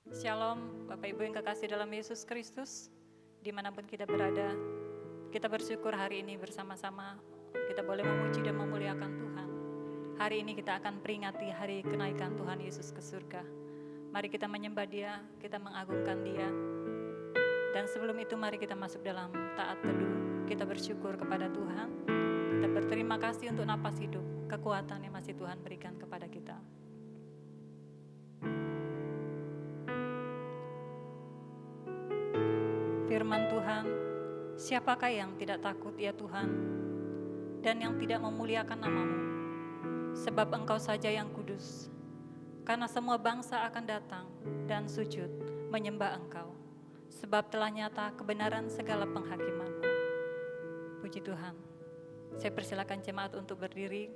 Shalom, Bapak Ibu yang kekasih dalam Yesus Kristus, dimanapun kita berada, kita bersyukur hari ini bersama-sama kita boleh memuji dan memuliakan Tuhan. Hari ini kita akan peringati hari kenaikan Tuhan Yesus ke surga. Mari kita menyembah Dia, kita mengagungkan Dia. Dan sebelum itu mari kita masuk dalam taat teduh. Kita bersyukur kepada Tuhan. Kita berterima kasih untuk napas hidup, kekuatan yang masih Tuhan berikan kepada kita. Firman Tuhan, siapakah yang tidak takut ya Tuhan, dan yang tidak memuliakan nama-Mu? Sebab Engkau saja yang kudus. Karena semua bangsa akan datang dan sujud menyembah Engkau. Sebab telah nyata kebenaran segala penghakiman-Mu. Puji Tuhan. Saya persilakan jemaat untuk berdiri.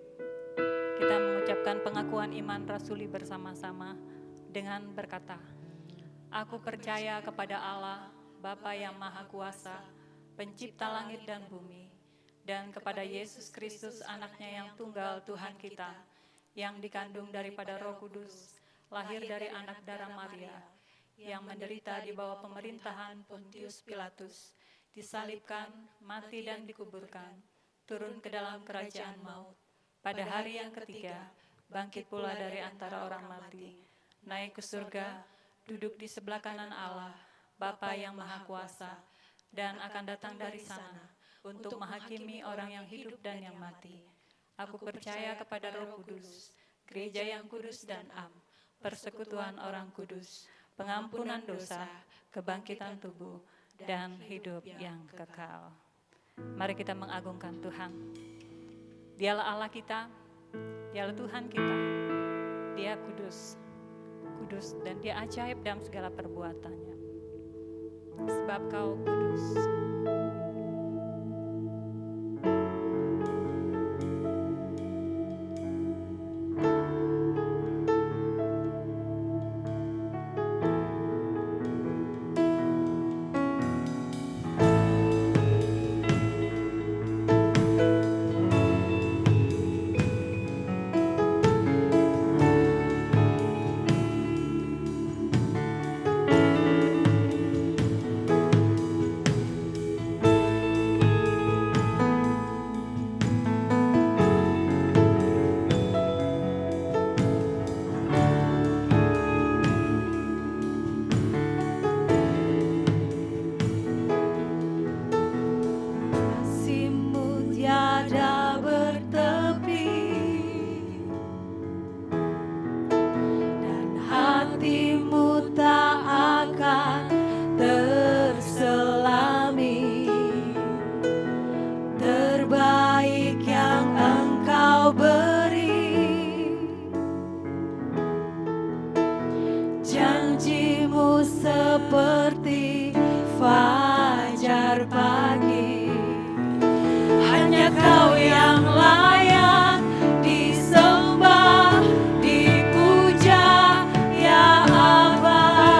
Kita mengucapkan pengakuan iman rasuli bersama-sama dengan berkata, Aku percaya kepada Allah, Bapa yang Maha Kuasa, Pencipta langit dan bumi, dan kepada Yesus Kristus anaknya yang tunggal Tuhan kita, yang dikandung daripada Roh Kudus, lahir dari anak darah Maria, yang menderita di bawah pemerintahan Pontius Pilatus, disalibkan, mati dan dikuburkan, turun ke dalam kerajaan maut. Pada hari yang ketiga, bangkit pula dari antara orang mati, naik ke surga, duduk di sebelah kanan Allah, Bapa yang Maha Kuasa, dan akan datang dari sana untuk menghakimi orang yang hidup dan yang mati. Aku percaya kepada Roh Kudus, gereja yang kudus dan am, persekutuan orang kudus, pengampunan dosa, kebangkitan tubuh, dan hidup yang kekal. Mari kita mengagungkan Tuhan. Dialah Allah kita, Dialah Tuhan kita. Dia kudus, kudus dan Dia ajaib dalam segala perbuatannya. Sebab Kau kudus. Disembah, dipuja, ya Aba.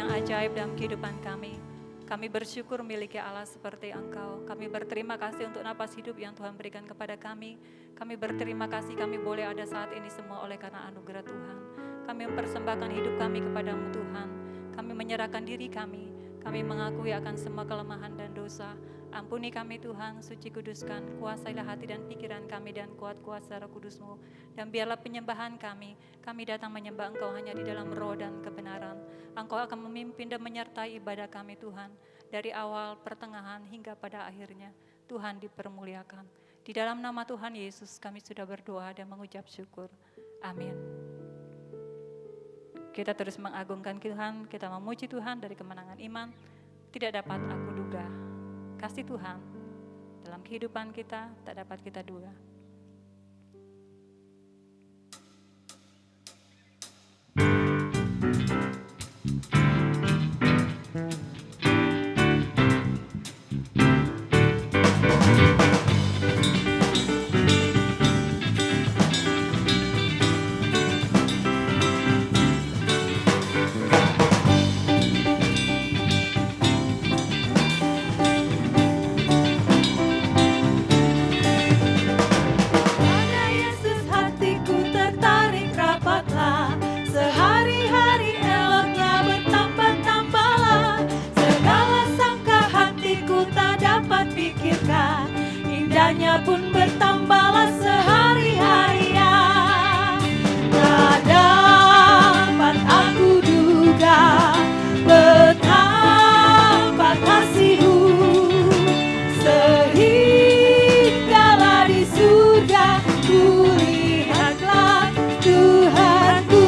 yang ajaib dalam kehidupan kami. Kami bersyukur miliki Allah seperti Engkau. Kami berterima kasih untuk napas hidup yang Tuhan berikan kepada kami. Kami berterima kasih kami boleh ada saat ini semua oleh karena anugerah Tuhan. Kami mempersembahkan hidup kami kepadamu Tuhan. Kami menyerahkan diri kami. Kami mengakui akan semua kelemahan dan dosa. Ampuni kami Tuhan, suci kuduskan, kuasailah hati dan pikiran kami dan kuat kuasa Roh Kudus-Mu. Dan biarlah penyembahan kami datang menyembah Engkau hanya di dalam roh dan kebenaran. Engkau akan memimpin dan menyertai ibadah kami Tuhan, dari awal, pertengahan, hingga pada akhirnya. Tuhan dipermuliakan. Di dalam nama Tuhan Yesus kami sudah berdoa dan mengucap syukur. Amin. Kita terus mengagungkan Tuhan, kita memuji Tuhan dari kemenangan iman. Tidak dapat aku duga. Kasih Tuhan dalam kehidupan kita tak dapat kita duga. Indahnya pun bertambahlah sehari-harian. Tak dapat aku duga betapa kasih-Mu, sehinggalah di surga kulihatlah Tuhanku.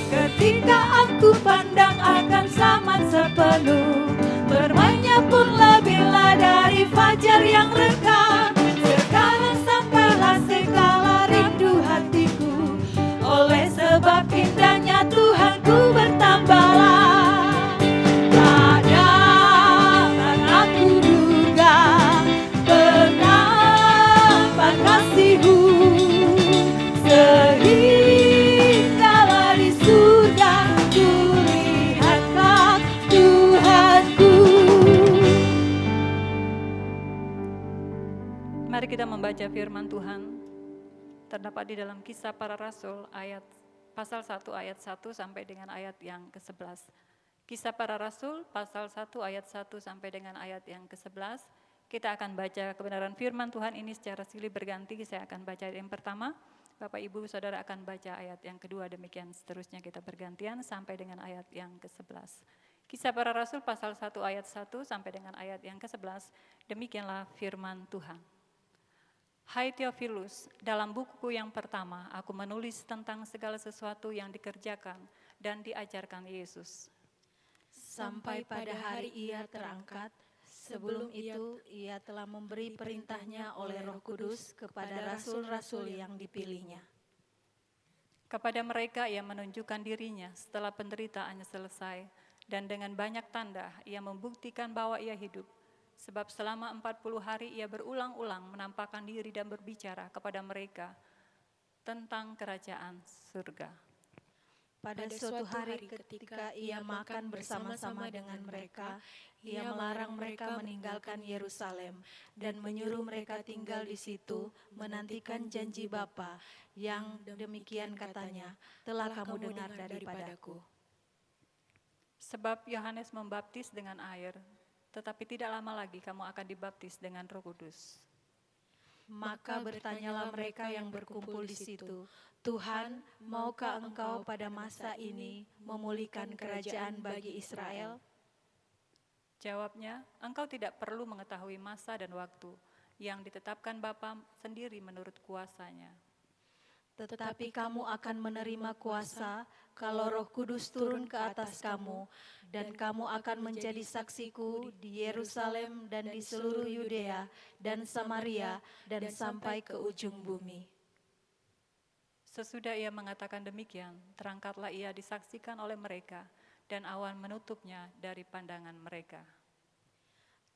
Ketika aku pandang akan zaman sepenuh, bermainnya pun lebihlah dari fajar yang reka. Sekarang sampailah segala rindu hatiku, oleh sebab indahnya Tuhanku bertambahlah. Tak dapat aku duga betapa kasih-Mu, sehinggalah di surga kulihatlah Tuhanku. Mari kita membaca firman Tuhan. Terdapat di dalam Kisah Para Rasul pasal 1 ayat 1 sampai dengan ayat yang ke-11. Kisah Para Rasul pasal 1 ayat 1 sampai dengan ayat yang ke-11. Kita akan baca kebenaran firman Tuhan ini secara silih berganti. Saya akan baca ayat yang pertama, Bapak Ibu Saudara akan baca ayat yang kedua, demikian seterusnya kita bergantian sampai dengan ayat yang ke-11. Kisah Para Rasul pasal 1 ayat 1 sampai dengan ayat yang ke-11, demikianlah firman Tuhan. Hai Theophilus, dalam bukuku yang pertama aku menulis tentang segala sesuatu yang dikerjakan dan diajarkan Yesus. Sampai pada hari Ia terangkat, sebelum itu Ia telah memberi perintahnya oleh Roh Kudus kepada rasul-rasul yang dipilihnya. Kepada mereka Ia menunjukkan dirinya setelah penderitaannya selesai, dan dengan banyak tanda Ia membuktikan bahwa Ia hidup. Sebab selama 40 hari Ia berulang-ulang menampakkan diri dan berbicara kepada mereka tentang kerajaan surga. Pada suatu hari ketika Ia makan bersama-sama dengan mereka, Ia melarang mereka meninggalkan Yerusalem dan menyuruh mereka tinggal di situ menantikan janji Bapa yang demikian katanya, telah kamu dengar daripadaku. Sebab Yohanes membaptis dengan air, tetapi tidak lama lagi kamu akan dibaptis dengan Roh Kudus. Maka bertanyalah mereka yang berkumpul di situ, Tuhan, maukah Engkau pada masa ini memulihkan kerajaan bagi Israel? Jawabnya, engkau tidak perlu mengetahui masa dan waktu yang ditetapkan Bapa sendiri menurut kuasanya. Tetapi kamu akan menerima kuasa kalau Roh Kudus turun ke atas kamu, dan kamu akan menjadi saksiku di Yerusalem dan di seluruh Yudea dan Samaria dan sampai ke ujung bumi. Sesudah Ia mengatakan demikian, terangkatlah Ia disaksikan oleh mereka, dan awan menutupnya dari pandangan mereka.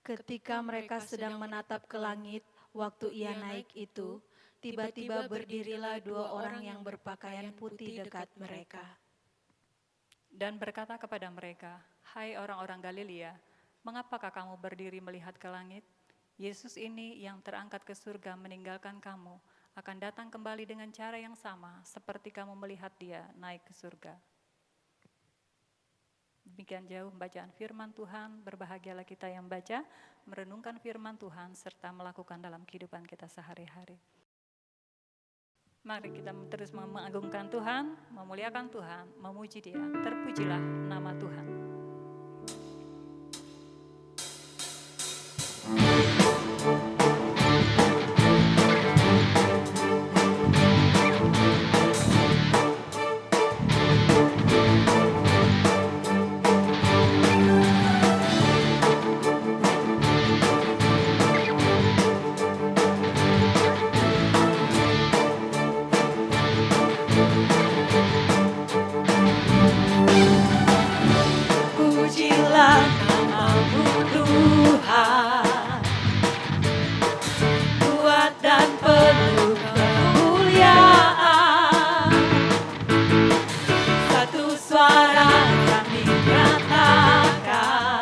Ketika mereka sedang menatap ke langit, waktu Ia naik itu, tiba-tiba berdirilah 2 orang yang berpakaian putih dekat mereka. dan berkata kepada mereka, "Hai orang-orang Galilea, mengapakah kamu berdiri melihat ke langit? Yesus ini yang terangkat ke surga meninggalkan kamu, akan datang kembali dengan cara yang sama seperti kamu melihat dia naik ke surga." Demikian jauh bacaan firman Tuhan. Berbahagialah kita yang baca, merenungkan firman Tuhan, serta melakukan dalam kehidupan kita sehari-hari. Mari kita terus mengagungkan Tuhan, memuliakan Tuhan, memuji Dia. Terpujilah nama Tuhan. Pujilah namamu Tuhan, kuat dan penuh kemuliaan. Satu suara kami nyatakan,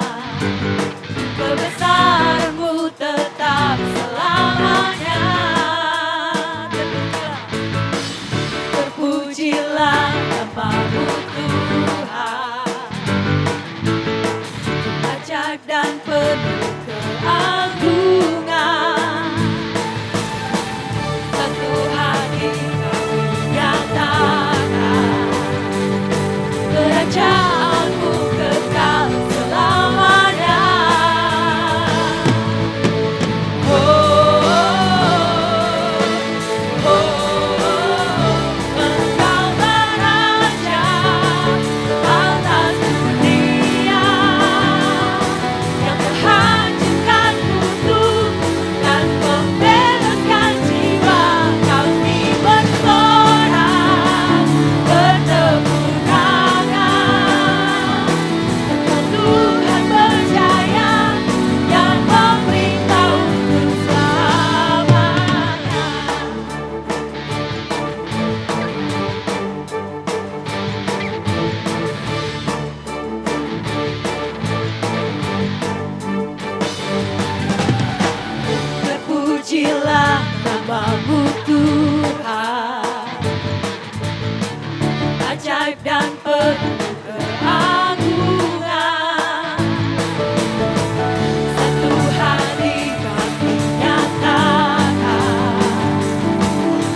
kebesaran-Mu tetap selamanya. Terpujilah namamu Tuhan, ajaib dan penuh keagungan. Satu hati kami nyatakan, kerajaan-Mu kekal selamanya. Oh, oh, oh, Engkau beraja atas dunia, yang menghancurkan kutuk dan membebaskan jiwa. Kami bersorak bertepuk tangan, Engkau Tuhan berjaya yang memerintah untuk selamanya. Terpujilah namamu Tuhan, ajaib dan penuh keagungan. Satu hari kami nyatakan,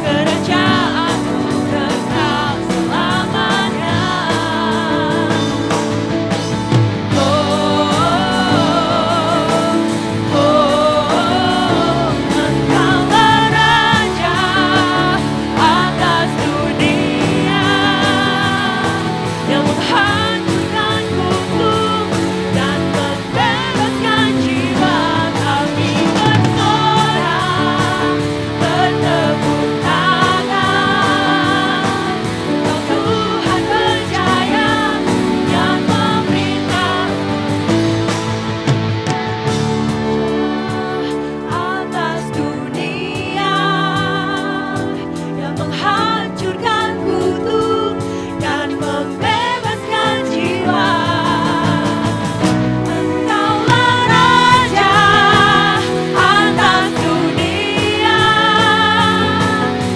kerajaan-Mu kekal selamanya. Oh, oh, Engkau beraja atas dunia, yang menghancurkan kutuk dan membebaskan jiwa. Kami bersorak bertepuk tangan, Engkau Tuhan berjaya yang memerintah atas dunia, yang menghancurkan kutuk dan membebaskan jiwa. Engkaulah Raja atas dunia,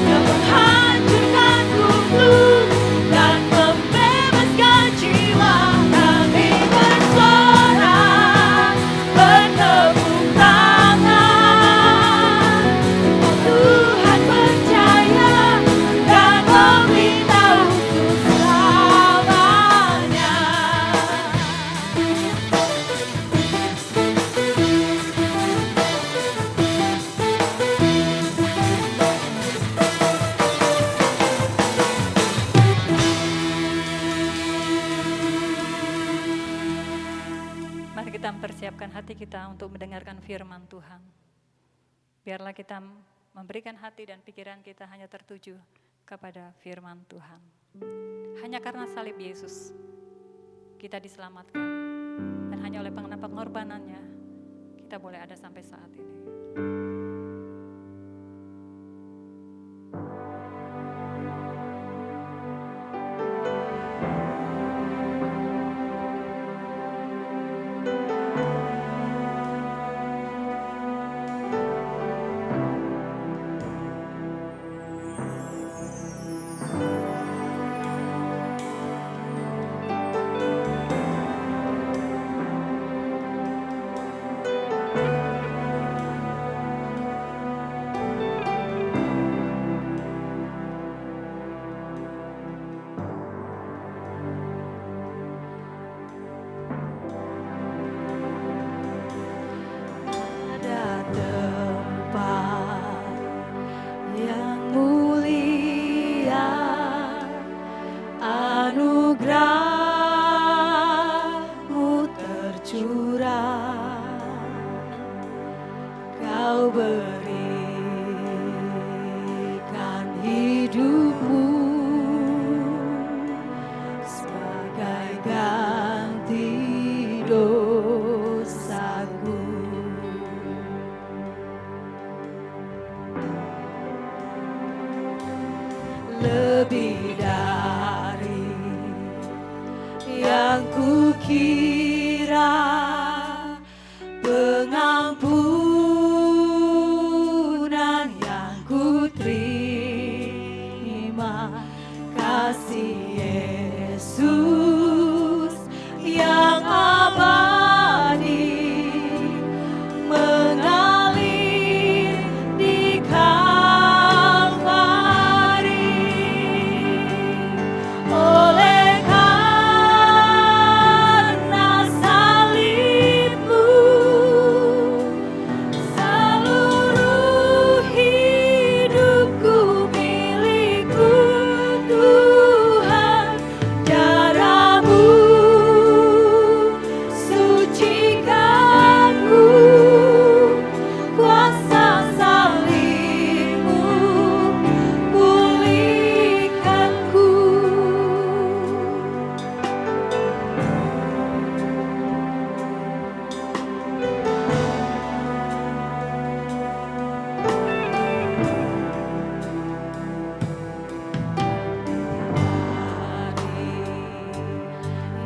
yang menghancurkan kutuk dan membebaskan jiwa. Kami bersorak bertepuk tangan, Tuhan berjaya dan memerintah untuk selamanya. Mari kita mempersiapkan hati kita untuk mendengarkan firman Tuhan. Biarlah kita memberikan hati dan pikiran kita hanya tertuju kepada firman Tuhan. Hanya karena salib Yesus kita diselamatkan, dan hanya oleh pengorbanannya kita boleh ada sampai saat ini. dosaku. Lebih dari yang kukira, pengampunan yang kuterima, kasih Yesus yang abadi mengalir di Kalvari. Oleh karena salibmu, seluruh hidupku milikku Tuhan. Darahmu sucikanku, kuasa salibmu pulihkanku.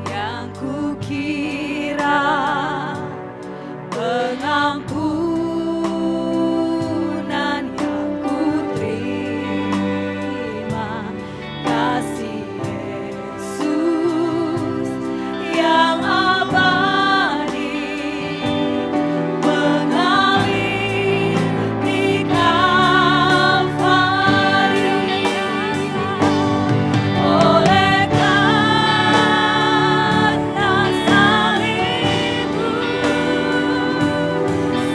Yang kukira pengampunan yang kuterima, kasih Yesus yang abadi mengalir di Kalvari. Oleh karena salibmu,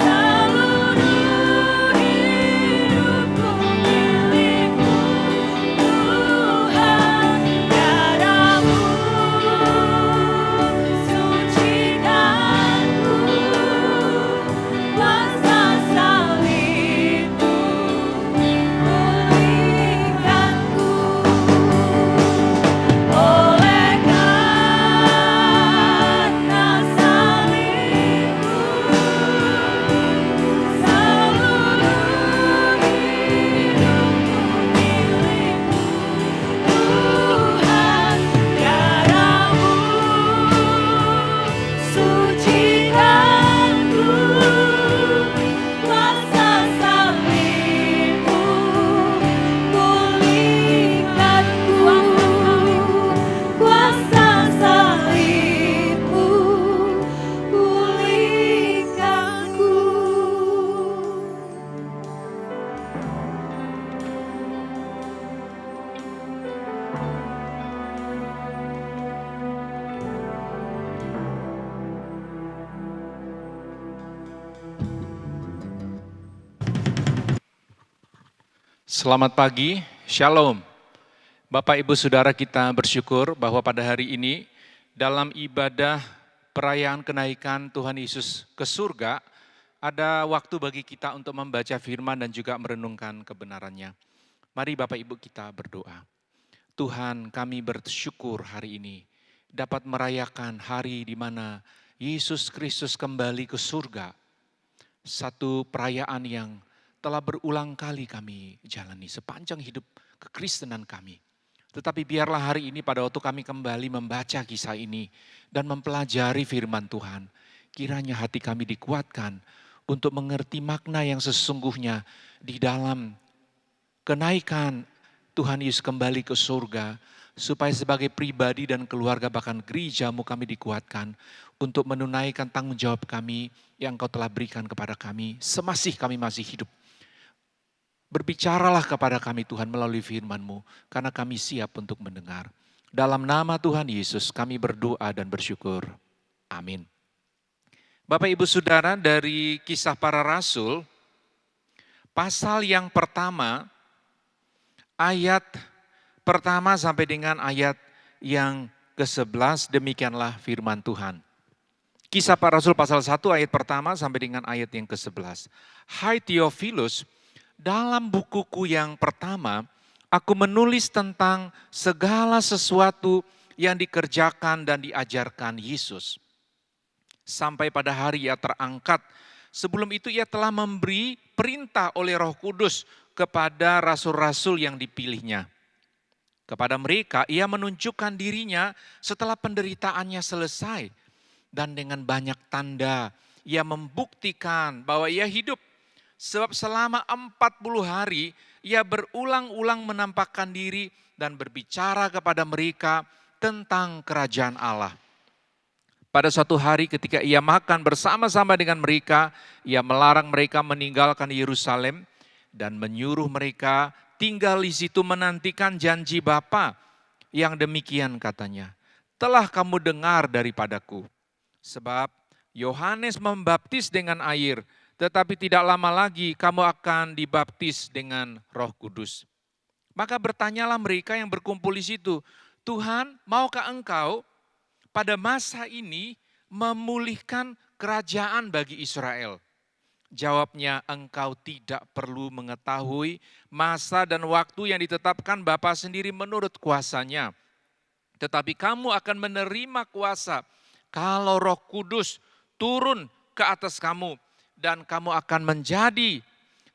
seluruh hidupku milikmu Tuhan. Darahmu sucikanku, kuasa salibmu pulihkanku. Oleh karena salibmu, seluruh hidupku milikmu Tuhan. Darahmu sucikanku, kuasa salibmu pulihkanku. Kuasa salibmu pulihkanku. Selamat pagi, Shalom. Bapak Ibu Saudara, kita bersyukur bahwa pada hari ini dalam ibadah perayaan kenaikan Tuhan Yesus ke surga, ada waktu bagi kita untuk membaca firman dan juga merenungkan kebenarannya. Mari Bapak Ibu kita berdoa. Tuhan, kami bersyukur hari ini dapat merayakan hari di mana Yesus Kristus kembali ke surga. Satu perayaan yang telah berulang kali kami jalani sepanjang hidup kekristenan kami. Tetapi biarlah hari ini pada waktu kami kembali membaca kisah ini dan mempelajari firman Tuhan, kiranya hati kami dikuatkan untuk mengerti makna yang sesungguhnya di dalam kenaikan Tuhan Yesus kembali ke surga, supaya sebagai pribadi dan keluarga bahkan gerejamu kami dikuatkan untuk menunaikan tanggung jawab kami yang Engkau telah berikan kepada kami semasih kami masih hidup. Berbicaralah kepada kami Tuhan melalui firman-Mu, karena kami siap untuk mendengar. Dalam nama Tuhan Yesus kami berdoa dan bersyukur. Amin. Bapak Ibu Saudara, dari Kisah Para Rasul, pasal yang pertama, ayat pertama sampai dengan ayat yang ke-11, demikianlah firman Tuhan. Kisah Para Rasul pasal 1 ayat pertama sampai dengan ayat yang ke-11. Hai Theophilus, dalam bukuku yang pertama, aku menulis tentang segala sesuatu yang dikerjakan dan diajarkan Yesus. sampai pada hari ia terangkat. Sebelum itu ia telah memberi perintah oleh Roh Kudus kepada rasul-rasul yang dipilihnya. Kepada mereka ia menunjukkan dirinya setelah penderitaannya selesai. Dan dengan banyak tanda ia membuktikan bahwa ia hidup. Sebab selama 40 hari ia berulang-ulang menampakkan diri dan berbicara kepada mereka tentang kerajaan Allah. Pada suatu hari ketika ia makan bersama-sama dengan mereka, ia melarang mereka meninggalkan Yerusalem dan menyuruh mereka tinggal di situ menantikan janji Bapa. Yang demikian katanya, telah kamu dengar daripadaku. Sebab Yohanes membaptis dengan air, tetapi tidak lama lagi kamu akan dibaptis dengan Roh Kudus. Maka bertanyalah mereka yang berkumpul di situ, Tuhan, maukah engkau pada masa ini memulihkan kerajaan bagi Israel? Jawabnya, engkau tidak perlu mengetahui masa dan waktu yang ditetapkan Bapa sendiri menurut kuasanya. Tetapi kamu akan menerima kuasa kalau Roh Kudus turun ke atas kamu. Dan kamu akan menjadi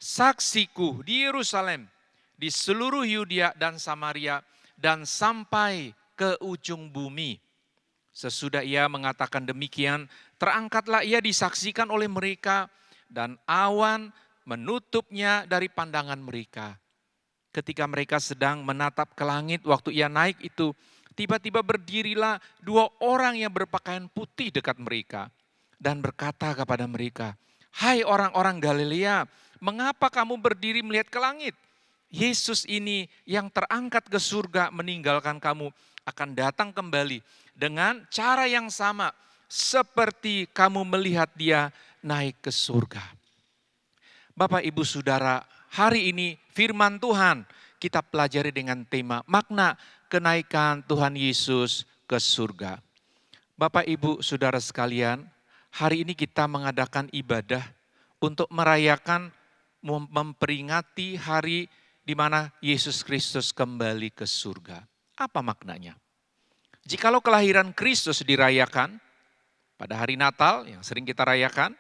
saksiku di Yerusalem, di seluruh Yudea dan Samaria, dan sampai ke ujung bumi. Sesudah ia mengatakan demikian, terangkatlah ia disaksikan oleh mereka, dan awan menutupnya dari pandangan mereka. Ketika mereka sedang menatap ke langit waktu ia naik itu, tiba-tiba berdirilah 2 orang yang berpakaian putih dekat mereka, dan berkata kepada mereka, Hai orang-orang Galilea, mengapa kamu berdiri melihat ke langit? Yesus ini yang terangkat ke surga meninggalkan kamu akan datang kembali dengan cara yang sama seperti kamu melihat dia naik ke surga. Bapak, Ibu, Saudara, hari ini firman Tuhan kita pelajari dengan tema makna kenaikan Tuhan Yesus ke surga. Bapak, Ibu, Saudara sekalian, hari ini kita mengadakan ibadah untuk merayakan, memperingati hari di mana Yesus Kristus kembali ke surga. Apa maknanya? Jikalau kelahiran Kristus dirayakan pada hari Natal yang sering kita rayakan,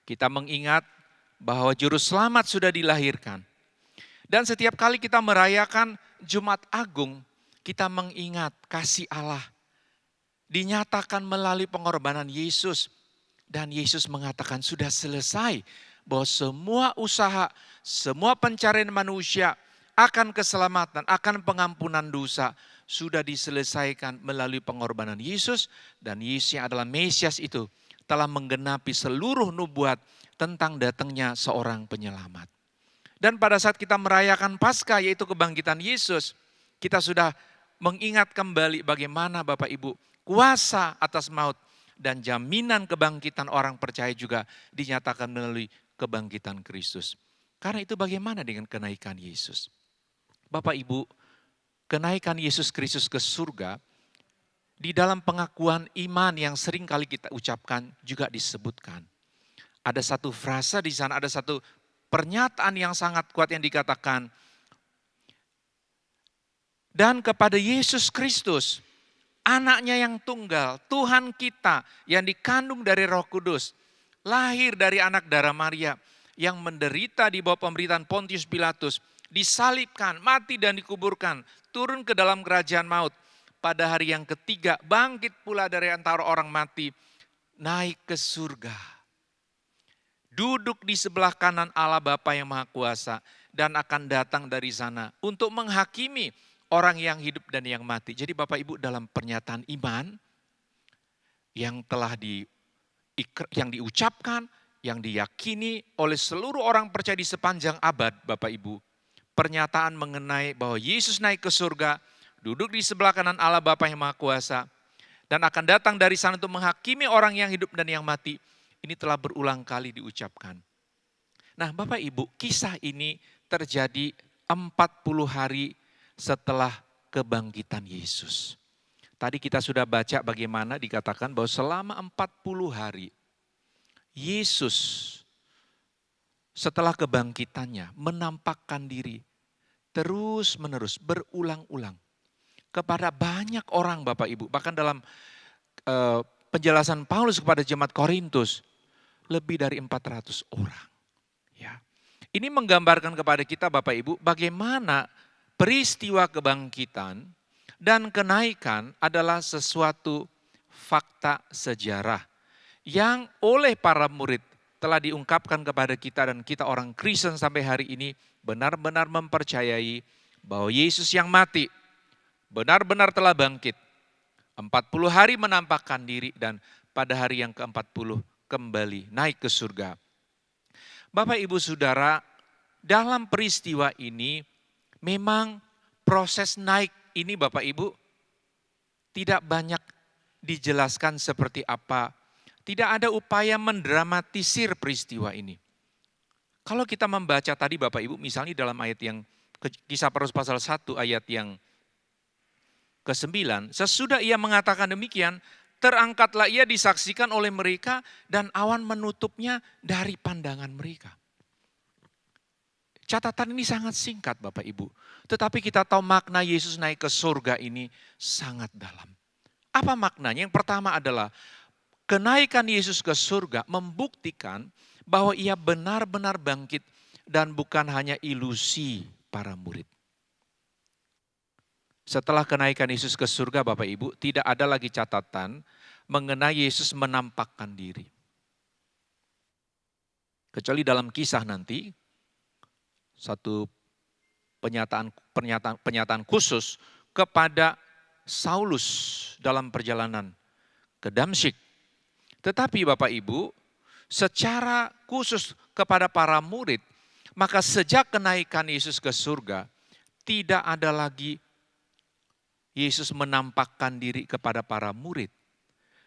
kita mengingat bahwa Juru Selamat sudah dilahirkan. Dan setiap kali kita merayakan Jumat Agung, kita mengingat kasih Allah dinyatakan melalui pengorbanan Yesus. Dan Yesus mengatakan sudah selesai, bahwa semua usaha, semua pencarian manusia akan keselamatan, akan pengampunan dosa sudah diselesaikan melalui pengorbanan Yesus. Dan Yesus yang adalah Mesias itu telah menggenapi seluruh nubuat tentang datangnya seorang penyelamat. Dan pada saat kita merayakan Paskah, yaitu kebangkitan Yesus, kita sudah mengingat kembali bagaimana Bapak Ibu kuasa atas maut dan jaminan kebangkitan orang percaya juga dinyatakan melalui kebangkitan Kristus. Karena itu bagaimana dengan kenaikan Yesus? Bapak Ibu, kenaikan Yesus Kristus ke surga, di dalam pengakuan iman yang sering kali kita ucapkan juga disebutkan. Ada satu frasa di sana, ada satu pernyataan yang sangat kuat yang dikatakan, dan kepada Yesus Kristus, Anaknya yang tunggal, Tuhan kita yang dikandung dari Roh Kudus, lahir dari anak darah Maria, yang menderita di bawah pemerintahan Pontius Pilatus, disalibkan, mati dan dikuburkan, turun ke dalam kerajaan maut. Pada hari yang ketiga bangkit pula dari antara orang mati, naik ke surga. Duduk di sebelah kanan Allah Bapa yang Maha Kuasa dan akan datang dari sana untuk menghakimi orang yang hidup dan yang mati. Jadi Bapak Ibu, dalam pernyataan iman yang telah yang diucapkan, yang diyakini oleh seluruh orang percaya di sepanjang abad Bapak Ibu, pernyataan mengenai bahwa Yesus naik ke surga, duduk di sebelah kanan Allah Bapa yang Maha Kuasa, dan akan datang dari sana untuk menghakimi orang yang hidup dan yang mati, ini telah berulang kali diucapkan. Nah Bapak Ibu, kisah ini terjadi 40 hari setelah kebangkitan Yesus. Tadi kita sudah baca bagaimana dikatakan bahwa selama 40 hari Yesus setelah kebangkitannya menampakkan diri terus menerus berulang-ulang kepada banyak orang Bapak Ibu. Bahkan dalam penjelasan Paulus kepada jemaat Korintus, lebih dari 400 orang. Ya. Ini menggambarkan kepada kita Bapak Ibu bagaimana peristiwa kebangkitan dan kenaikan adalah sesuatu fakta sejarah yang oleh para murid telah diungkapkan kepada kita, dan kita orang Kristen sampai hari ini benar-benar mempercayai bahwa Yesus yang mati benar-benar telah bangkit. 40 hari menampakkan diri dan pada hari yang ke-40 kembali naik ke surga. Bapak Ibu Saudara, dalam peristiwa ini memang proses naik ini Bapak Ibu tidak banyak dijelaskan seperti apa. Tidak ada upaya mendramatisir peristiwa ini. Kalau kita membaca tadi Bapak Ibu, misalnya dalam ayat yang Kisah Para Rasul pasal 1 ayat yang ke-9, sesudah ia mengatakan demikian, terangkatlah ia disaksikan oleh mereka dan awan menutupnya dari pandangan mereka. Catatan ini sangat singkat Bapak Ibu, tetapi kita tahu makna Yesus naik ke surga ini sangat dalam. Apa maknanya? Yang pertama adalah kenaikan Yesus ke surga membuktikan bahwa ia benar-benar bangkit dan bukan hanya ilusi para murid. Setelah kenaikan Yesus ke surga Bapak Ibu, tidak ada lagi catatan mengenai Yesus menampakkan diri. Kecuali dalam kisah nanti, satu pernyataan khusus kepada Saulus dalam perjalanan ke Damsyik. Tetapi Bapak Ibu, secara khusus kepada para murid, maka sejak kenaikan Yesus ke surga, tidak ada lagi Yesus menampakkan diri kepada para murid.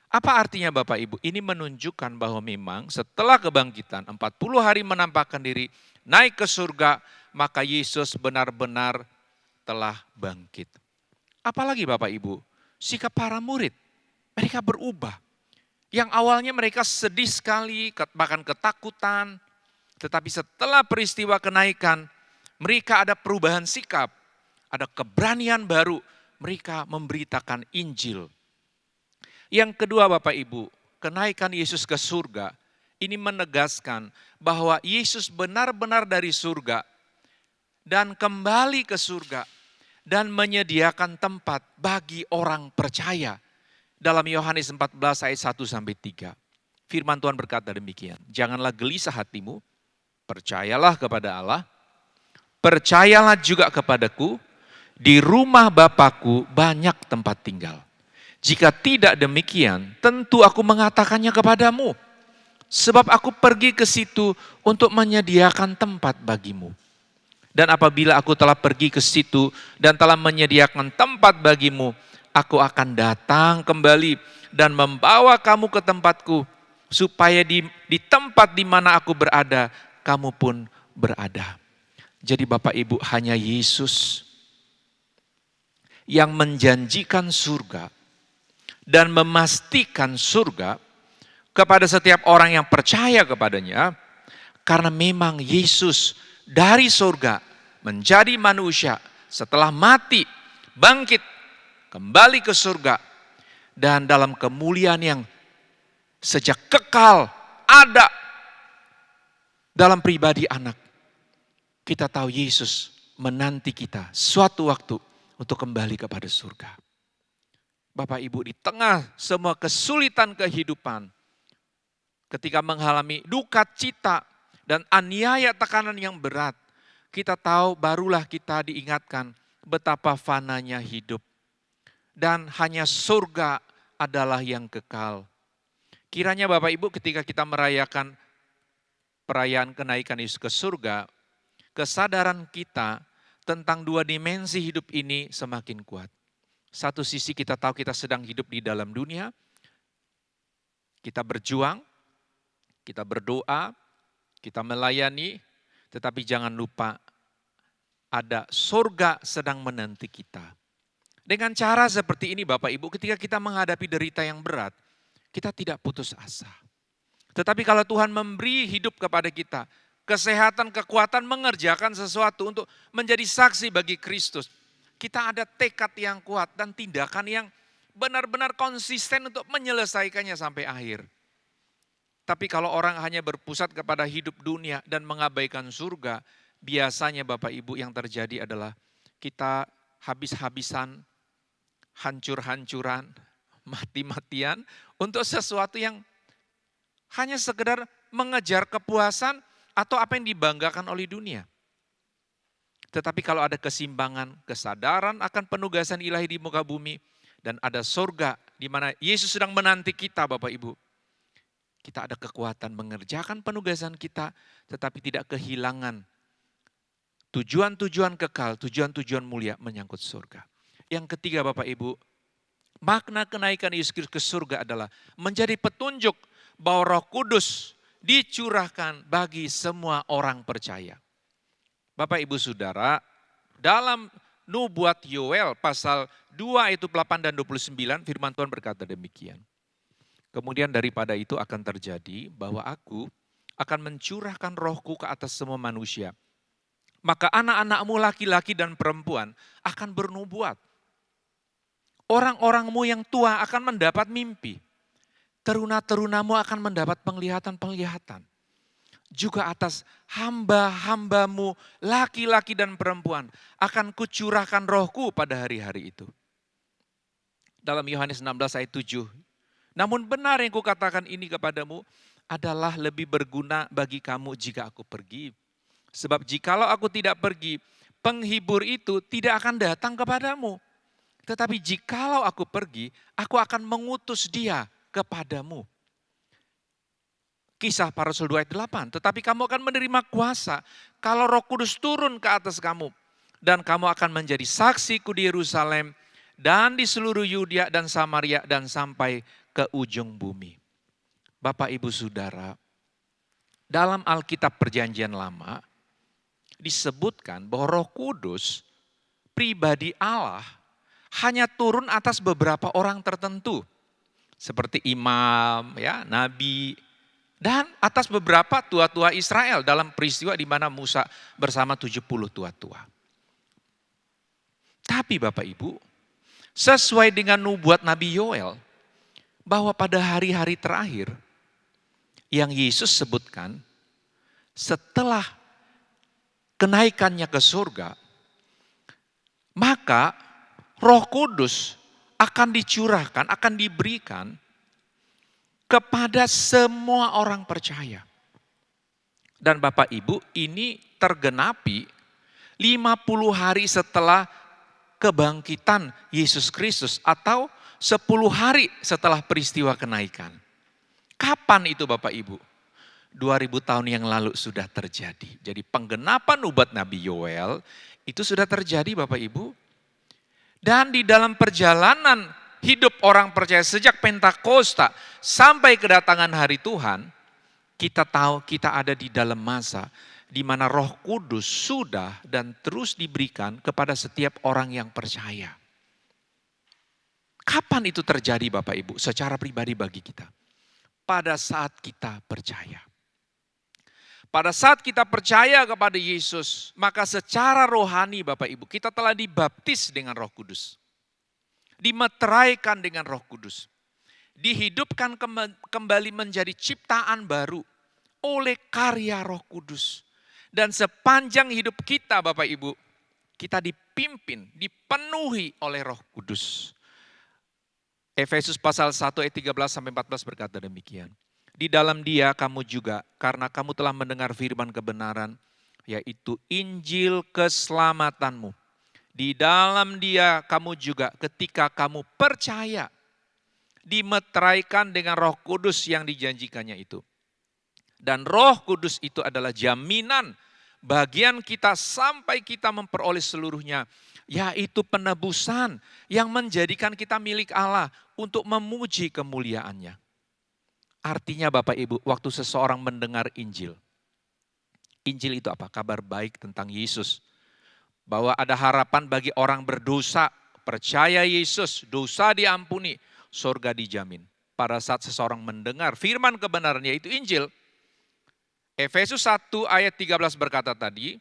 Apa artinya Bapak Ibu? Ini menunjukkan bahwa memang setelah kebangkitan 40 hari menampakkan diri, naik ke surga, maka Yesus benar-benar telah bangkit. Apalagi Bapak Ibu, sikap para murid, mereka berubah. Yang awalnya mereka sedih sekali, bahkan ketakutan. Tetapi setelah peristiwa kenaikan, mereka ada perubahan sikap. Ada keberanian baru, mereka memberitakan Injil. Yang kedua Bapak Ibu, kenaikan Yesus ke surga, ini menegaskan bahwa Yesus benar-benar dari surga dan kembali ke surga dan menyediakan tempat bagi orang percaya. Dalam Yohanes 14 ayat 1-3. Firman Tuhan berkata demikian. Janganlah gelisah hatimu, percayalah kepada Allah, percayalah juga kepadaku, di rumah Bapakku banyak tempat tinggal. Jika tidak demikian, tentu aku mengatakannya kepadamu. Sebab aku pergi ke situ untuk menyediakan tempat bagimu. Dan apabila aku telah pergi ke situ dan telah menyediakan tempat bagimu, aku akan datang kembali dan membawa kamu ke tempatku, supaya di tempat di mana aku berada, kamu pun berada. Jadi Bapak Ibu, hanya Yesus yang menjanjikan surga dan memastikan surga kepada setiap orang yang percaya kepadanya, karena memang Yesus dari surga menjadi manusia setelah mati, bangkit, kembali ke surga, dan dalam kemuliaan yang sejak kekal ada dalam pribadi anak. Kita tahu Yesus menanti kita suatu waktu untuk kembali kepada surga. Bapak Ibu, di tengah semua kesulitan kehidupan, ketika mengalami duka cita dan aniaya tekanan yang berat, kita tahu barulah kita diingatkan betapa fananya hidup. Dan hanya surga adalah yang kekal. Kiranya Bapak Ibu ketika kita merayakan perayaan kenaikan Yesus ke surga, kesadaran kita tentang dua dimensi hidup ini semakin kuat. Satu sisi kita tahu kita sedang hidup di dalam dunia, kita berjuang, kita berdoa, kita melayani, tetapi jangan lupa ada surga sedang menanti kita. Dengan cara seperti ini Bapak Ibu, ketika kita menghadapi derita yang berat, kita tidak putus asa. Tetapi kalau Tuhan memberi hidup kepada kita, kesehatan, kekuatan mengerjakan sesuatu untuk menjadi saksi bagi Kristus, kita ada tekad yang kuat dan tindakan yang benar-benar konsisten untuk menyelesaikannya sampai akhir. Tapi kalau orang hanya berpusat kepada hidup dunia dan mengabaikan surga, biasanya Bapak Ibu yang terjadi adalah kita habis-habisan, hancur-hancuran, mati-matian untuk sesuatu yang hanya sekedar mengejar kepuasan atau apa yang dibanggakan oleh dunia. Tetapi kalau ada keseimbangan, kesadaran akan penugasan ilahi di muka bumi, dan ada surga di mana Yesus sedang menanti kita Bapak Ibu. Kita ada kekuatan mengerjakan penugasan kita, tetapi tidak kehilangan tujuan-tujuan kekal, tujuan-tujuan mulia menyangkut surga. Yang ketiga Bapak Ibu, makna kenaikan Yesus Kristus ke surga adalah menjadi petunjuk bahwa Roh Kudus dicurahkan bagi semua orang percaya. Bapak Ibu Saudara, dalam nubuat Yoel pasal 2 ayat 8 dan 29 firman Tuhan berkata demikian. Kemudian daripada itu akan terjadi bahwa aku akan mencurahkan rohku ke atas semua manusia. Maka anak-anakmu laki-laki dan perempuan akan bernubuat. Orang-orangmu yang tua akan mendapat mimpi. Teruna-terunamu akan mendapat penglihatan-penglihatan. Juga atas hamba-hambamu laki-laki dan perempuan akan kucurahkan rohku pada hari-hari itu. Dalam Yohanes 16 ayat 7. Namun benar yang kukatakan ini kepadamu adalah lebih berguna bagi kamu jika aku pergi. Sebab jikalau aku tidak pergi, penghibur itu tidak akan datang kepadamu. Tetapi jikalau aku pergi, aku akan mengutus dia kepadamu. Kisah para Rasul 2 ayat 8. Tetapi kamu akan menerima kuasa kalau Roh Kudus turun ke atas kamu. Dan kamu akan menjadi saksiku di Yerusalem dan di seluruh Yudea dan Samaria dan sampai ke ujung bumi. Bapak Ibu Saudara, dalam Alkitab Perjanjian Lama disebutkan bahwa Roh Kudus pribadi Allah hanya turun atas beberapa orang tertentu. Seperti imam, ya, nabi, dan atas beberapa tua-tua Israel dalam peristiwa di mana Musa bersama 70 tua-tua. Tapi Bapak Ibu, sesuai dengan nubuat Nabi Yoel, bahwa pada hari-hari terakhir yang Yesus sebutkan, setelah kenaikannya ke surga, maka Roh Kudus akan dicurahkan, akan diberikan kepada semua orang percaya. Dan Bapak Ibu, ini tergenapi 50 hari setelah kebangkitan Yesus Kristus atau 10 hari setelah peristiwa kenaikan. Kapan itu Bapak Ibu? 2000 tahun yang lalu sudah terjadi. Jadi penggenapan nubuat Nabi Yoel itu sudah terjadi Bapak Ibu. Dan di dalam perjalanan hidup orang percaya sejak Pentakosta sampai kedatangan hari Tuhan, kita tahu kita ada di dalam masa di mana Roh Kudus sudah dan terus diberikan kepada setiap orang yang percaya. Kapan itu terjadi Bapak Ibu? Secara pribadi bagi kita. Pada saat kita percaya. Pada saat kita percaya kepada Yesus, maka secara rohani Bapak Ibu, kita telah dibaptis dengan Roh Kudus. Dimeteraikan dengan Roh Kudus. Dihidupkan kembali menjadi ciptaan baru oleh karya Roh Kudus. Dan sepanjang hidup kita Bapak Ibu, kita dipimpin, dipenuhi oleh Roh Kudus. Efesus pasal 1 ayat 13-14 berkata demikian. Di dalam Dia kamu juga, karena kamu telah mendengar firman kebenaran, yaitu Injil keselamatanmu. Di dalam Dia kamu juga ketika kamu percaya, dimeteraikan dengan Roh Kudus yang dijanjikannya itu. Dan Roh Kudus itu adalah jaminan bagian kita sampai kita memperoleh seluruhnya, yaitu penebusan yang menjadikan kita milik Allah untuk memuji kemuliaannya. Artinya Bapak Ibu, waktu seseorang mendengar Injil. Injil itu apa? Kabar baik tentang Yesus. Bahwa ada harapan bagi orang berdosa, percaya Yesus, dosa diampuni, surga dijamin. Pada saat seseorang mendengar firman kebenaran yaitu Injil, Efesus 1 ayat 13 berkata tadi,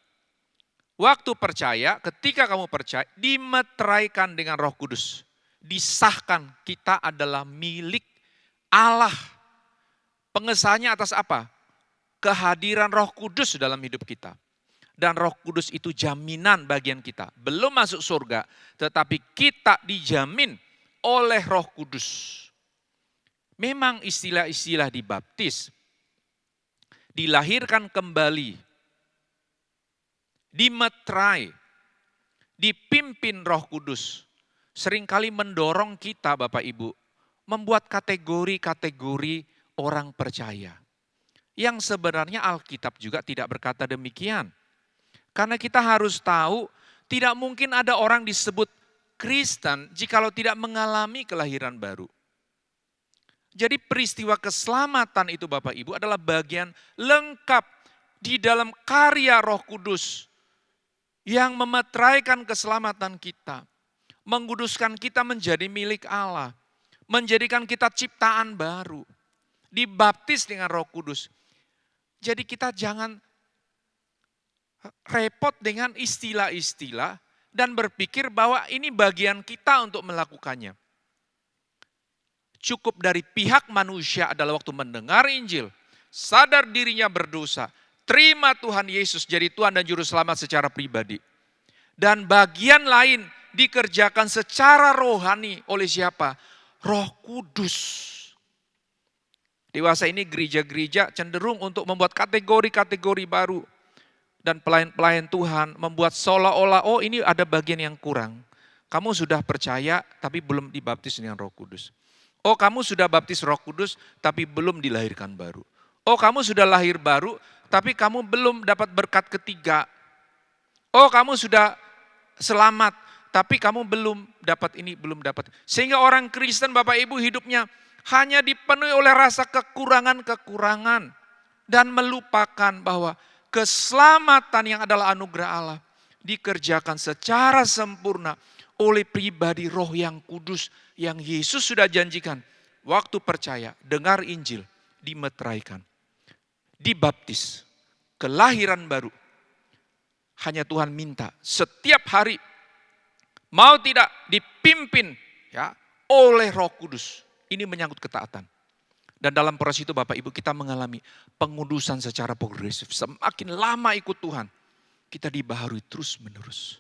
waktu percaya, ketika kamu percaya, dimeteraikan dengan Roh Kudus. disahkan kita adalah milik Allah. Pengesahannya atas apa? Kehadiran Roh Kudus dalam hidup kita. Dan Roh Kudus itu jaminan bagian kita. Belum masuk surga, tetapi kita dijamin oleh Roh Kudus. Memang istilah-istilah dibaptis, dilahirkan kembali, dimeterai, dipimpin Roh Kudus, seringkali mendorong kita Bapak Ibu, membuat kategori-kategori orang percaya. Yang sebenarnya Alkitab juga tidak berkata demikian. Karena kita harus tahu, tidak mungkin ada orang disebut Kristen jikalau tidak mengalami kelahiran baru. Jadi peristiwa keselamatan itu Bapak Ibu adalah bagian lengkap di dalam karya Roh Kudus yang memeteraikan keselamatan kita, menguduskan kita menjadi milik Allah, menjadikan kita ciptaan baru, dibaptis dengan Roh Kudus. Jadi kita jangan repot dengan istilah-istilah dan berpikir bahwa ini bagian kita untuk melakukannya. Cukup dari pihak manusia adalah waktu mendengar Injil, sadar dirinya berdosa, terima Tuhan Yesus jadi Tuhan dan Juru Selamat secara pribadi. Dan bagian lain dikerjakan secara rohani oleh siapa? Roh Kudus. Dewasa ini gereja-gereja cenderung untuk membuat kategori-kategori baru. Dan pelayan-pelayan Tuhan membuat seolah-olah, oh ini ada bagian yang kurang. Kamu sudah percaya tapi belum dibaptis dengan Roh Kudus. Oh kamu sudah baptis Roh Kudus tapi belum dilahirkan baru. Oh kamu sudah lahir baru tapi kamu belum dapat berkat ketiga. Oh kamu sudah selamat tapi kamu belum dapat ini, belum dapat. Sehingga orang Kristen Bapak Ibu hidupnya hanya dipenuhi oleh rasa kekurangan-kekurangan. Dan melupakan bahwa keselamatan yang adalah anugerah Allah dikerjakan secara sempurna oleh pribadi Roh yang kudus yang Yesus sudah janjikan. Waktu percaya, dengar Injil, dimeteraikan, dibaptis, kelahiran baru. Hanya Tuhan minta setiap hari mau tidak dipimpin ya oleh Roh Kudus. Ini menyangkut ketaatan. Dan dalam proses itu Bapak Ibu kita mengalami pengudusan secara progresif. Semakin lama ikut Tuhan, kita dibaharui terus menerus.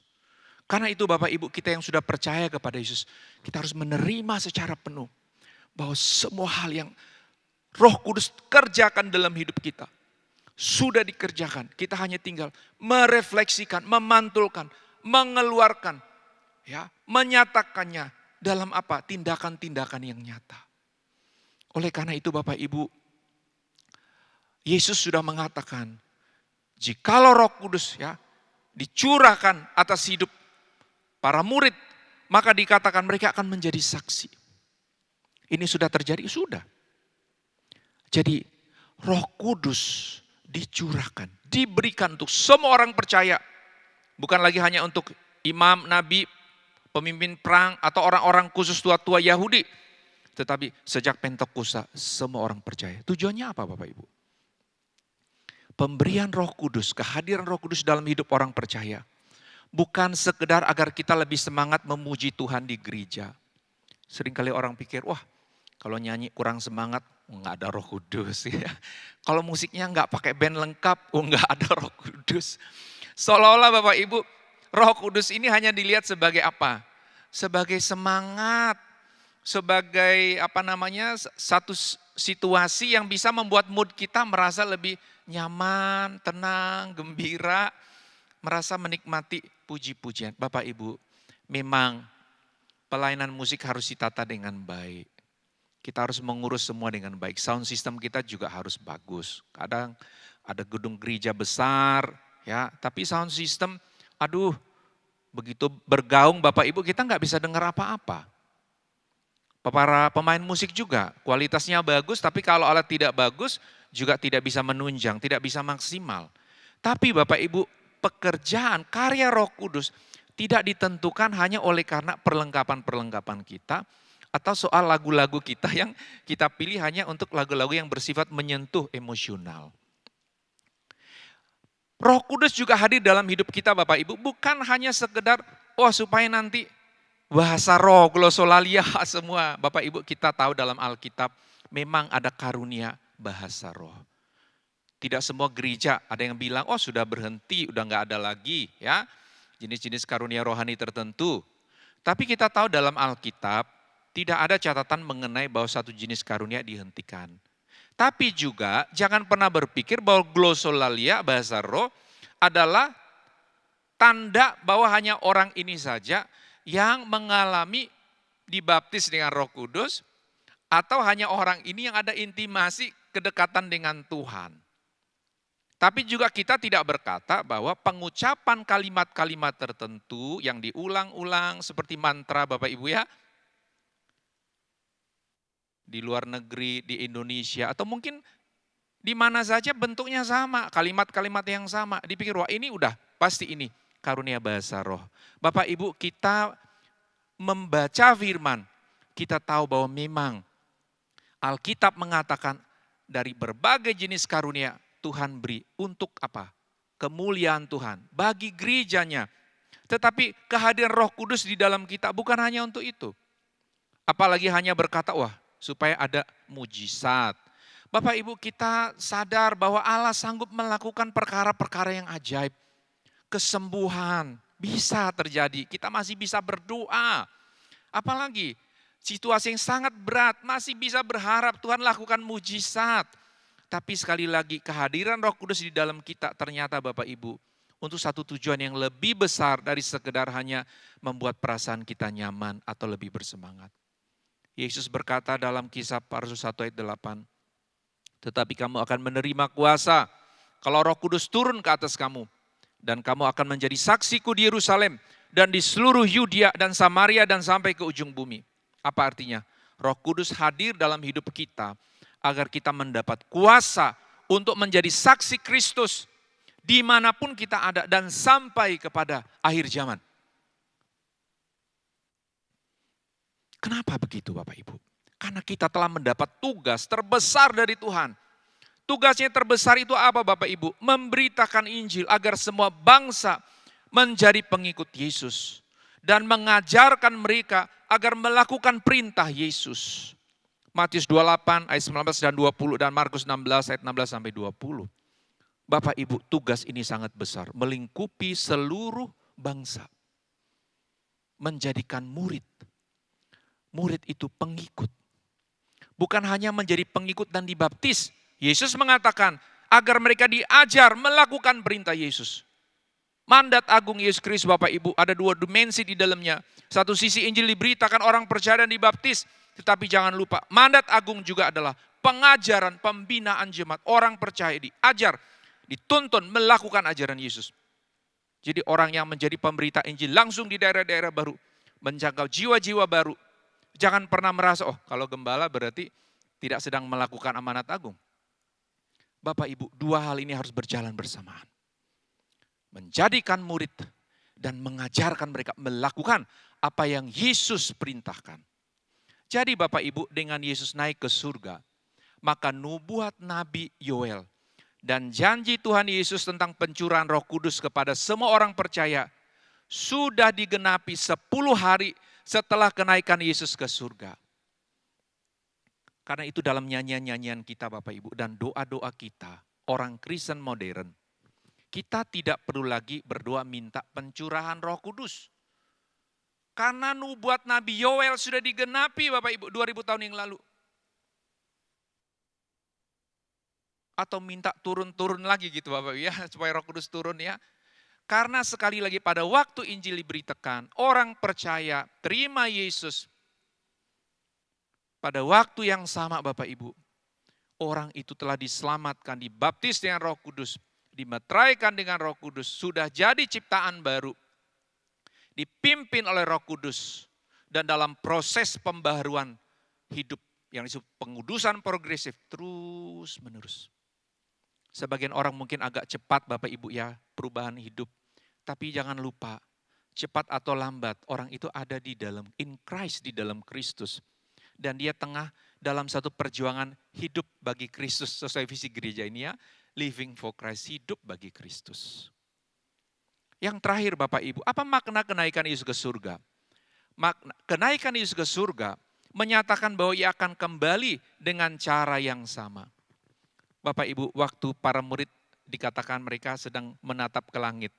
Karena itu Bapak Ibu kita yang sudah percaya kepada Yesus, kita harus menerima secara penuh. Bahwa semua hal yang Roh Kudus kerjakan dalam hidup kita, sudah dikerjakan. Kita hanya tinggal merefleksikan, memantulkan, mengeluarkan, ya, menyatakannya dalam apa? Tindakan-tindakan yang nyata. Oleh karena itu Bapak Ibu, Yesus sudah mengatakan, jikalau Roh Kudus ya dicurahkan atas hidup para murid, maka dikatakan mereka akan menjadi saksi. Ini sudah terjadi? Sudah. Jadi Roh Kudus dicurahkan, diberikan untuk semua orang percaya. Bukan lagi hanya untuk imam, nabi, pemimpin perang, atau orang-orang khusus tua-tua Yahudi. Tetapi sejak Pentakosta semua orang percaya. Tujuannya apa Bapak Ibu? Pemberian Roh Kudus, kehadiran Roh Kudus dalam hidup orang percaya. Bukan sekedar agar kita lebih semangat memuji Tuhan di gereja. Seringkali orang pikir, wah kalau nyanyi kurang semangat, enggak ada Roh Kudus. Ya. Kalau musiknya enggak pakai band lengkap, enggak ada Roh Kudus. Seolah-olah Bapak Ibu, Roh Kudus ini hanya dilihat sebagai apa? Sebagai semangat. Sebagai satu situasi yang bisa membuat mood kita merasa lebih nyaman, tenang, gembira, merasa menikmati puji-pujian. Bapak Ibu, memang pelayanan musik harus ditata dengan baik. Kita harus mengurus semua dengan baik. Sound system kita juga harus bagus. Kadang ada gedung gereja besar, ya, tapi sound system, begitu bergaung Bapak Ibu kita nggak bisa dengar apa-apa. Para pemain musik juga kualitasnya bagus, tapi kalau alat tidak bagus juga tidak bisa menunjang, tidak bisa maksimal. Tapi Bapak Ibu, pekerjaan karya Roh Kudus tidak ditentukan hanya oleh karena perlengkapan-perlengkapan kita atau soal lagu-lagu kita yang kita pilih hanya untuk lagu-lagu yang bersifat menyentuh emosional. Roh Kudus juga hadir dalam hidup kita Bapak Ibu, bukan hanya sekedar supaya nanti bahasa roh, glosolalia semua. Bapak Ibu kita tahu dalam Alkitab memang ada karunia bahasa roh. Tidak semua gereja ada yang bilang, oh sudah berhenti, udah nggak ada lagi ya. Jenis-jenis karunia rohani tertentu. Tapi kita tahu dalam Alkitab tidak ada catatan mengenai bahwa satu jenis karunia dihentikan. Tapi juga jangan pernah berpikir bahwa glosolalia bahasa roh adalah tanda bahwa hanya orang ini saja yang mengalami dibaptis dengan Roh Kudus atau hanya orang ini yang ada intimasi kedekatan dengan Tuhan. Tapi juga kita tidak berkata bahwa pengucapan kalimat-kalimat tertentu yang diulang-ulang seperti mantra Bapak Ibu ya, di luar negeri, di Indonesia, atau mungkin di mana saja bentuknya sama, kalimat-kalimat yang sama. Dipikir, wah ini udah pasti ini karunia bahasa roh. Bapak Ibu kita membaca firman, kita tahu bahwa memang Alkitab mengatakan dari berbagai jenis karunia Tuhan beri untuk apa? Kemuliaan Tuhan, bagi gerejanya. Tetapi kehadiran Roh Kudus di dalam kita bukan hanya untuk itu. Apalagi hanya berkata, wah supaya ada mujizat. Bapak Ibu kita sadar bahwa Allah sanggup melakukan perkara-perkara yang ajaib. Kesembuhan bisa terjadi, kita masih bisa berdoa. Apalagi situasi yang sangat berat, masih bisa berharap Tuhan lakukan mujizat. Tapi sekali lagi kehadiran Roh Kudus di dalam kita ternyata Bapak Ibu untuk satu tujuan yang lebih besar dari sekedar hanya membuat perasaan kita nyaman atau lebih bersemangat. Yesus berkata dalam Kisah para Rasul 1 ayat 8, tetapi kamu akan menerima kuasa kalau Roh Kudus turun ke atas kamu. Dan kamu akan menjadi saksiku di Yerusalem dan di seluruh Yudea dan Samaria dan sampai ke ujung bumi. Apa artinya? Roh Kudus hadir dalam hidup kita agar kita mendapat kuasa untuk menjadi saksi Kristus dimanapun kita ada dan sampai kepada akhir zaman. Kenapa begitu Bapak Ibu? Karena kita telah mendapat tugas terbesar dari Tuhan. Tugasnya terbesar itu apa Bapak Ibu? Memberitakan Injil agar semua bangsa menjadi pengikut Yesus. Dan mengajarkan mereka agar melakukan perintah Yesus. Matius 28 ayat 19 dan 20 dan Markus 16 ayat 16 sampai 20. Bapak Ibu tugas ini sangat besar. Melingkupi seluruh bangsa. Menjadikan murid. Murid itu pengikut. Bukan hanya menjadi pengikut dan dibaptis. Yesus mengatakan agar mereka diajar melakukan perintah Yesus. Mandat agung Yesus Kristus Bapak Ibu ada dua dimensi di dalamnya. Satu sisi Injil diberitakan orang percaya dan dibaptis. Tetapi jangan lupa mandat agung juga adalah pengajaran, pembinaan jemaat. Orang percaya diajar, dituntun melakukan ajaran Yesus. Jadi orang yang menjadi pemberita Injil langsung di daerah-daerah baru. Menjangkau jiwa-jiwa baru. Jangan pernah merasa, oh kalau gembala berarti tidak sedang melakukan amanat agung. Bapak Ibu, dua hal ini harus berjalan bersamaan. Menjadikan murid dan mengajarkan mereka melakukan apa yang Yesus perintahkan. Jadi Bapak Ibu dengan Yesus naik ke surga, maka nubuat Nabi Yoel dan janji Tuhan Yesus tentang pencurahan Roh Kudus kepada semua orang percaya sudah digenapi 10 hari setelah kenaikan Yesus ke surga. Karena itu dalam nyanyian-nyanyian kita Bapak Ibu dan doa-doa kita, orang Kristen modern, kita tidak perlu lagi berdoa minta pencurahan Roh Kudus. Karena nubuat Nabi Yoel sudah digenapi Bapak Ibu 2000 tahun yang lalu. Atau minta turun-turun lagi gitu Bapak Ibu ya, supaya Roh Kudus turun ya. Karena sekali lagi pada waktu Injil diberitakan, orang percaya, terima Yesus. Pada waktu yang sama Bapak Ibu, orang itu telah diselamatkan, dibaptis dengan Roh Kudus, dimeteraikan dengan Roh Kudus, sudah jadi ciptaan baru, dipimpin oleh Roh Kudus, dan dalam proses pembaharuan hidup yang disebut pengudusan progresif terus menerus. Sebagian orang mungkin agak cepat Bapak Ibu ya perubahan hidup. Tapi jangan lupa, cepat atau lambat orang itu ada di dalam, in Christ, di dalam Kristus. Dan dia tengah dalam satu perjuangan hidup bagi Kristus sesuai visi gereja ini ya. Living for Christ, hidup bagi Kristus. Yang terakhir Bapak Ibu, apa makna kenaikan Yesus ke surga? kenaikan Yesus ke surga menyatakan bahwa ia akan kembali dengan cara yang sama. Bapak Ibu, waktu para murid dikatakan mereka sedang menatap ke langit.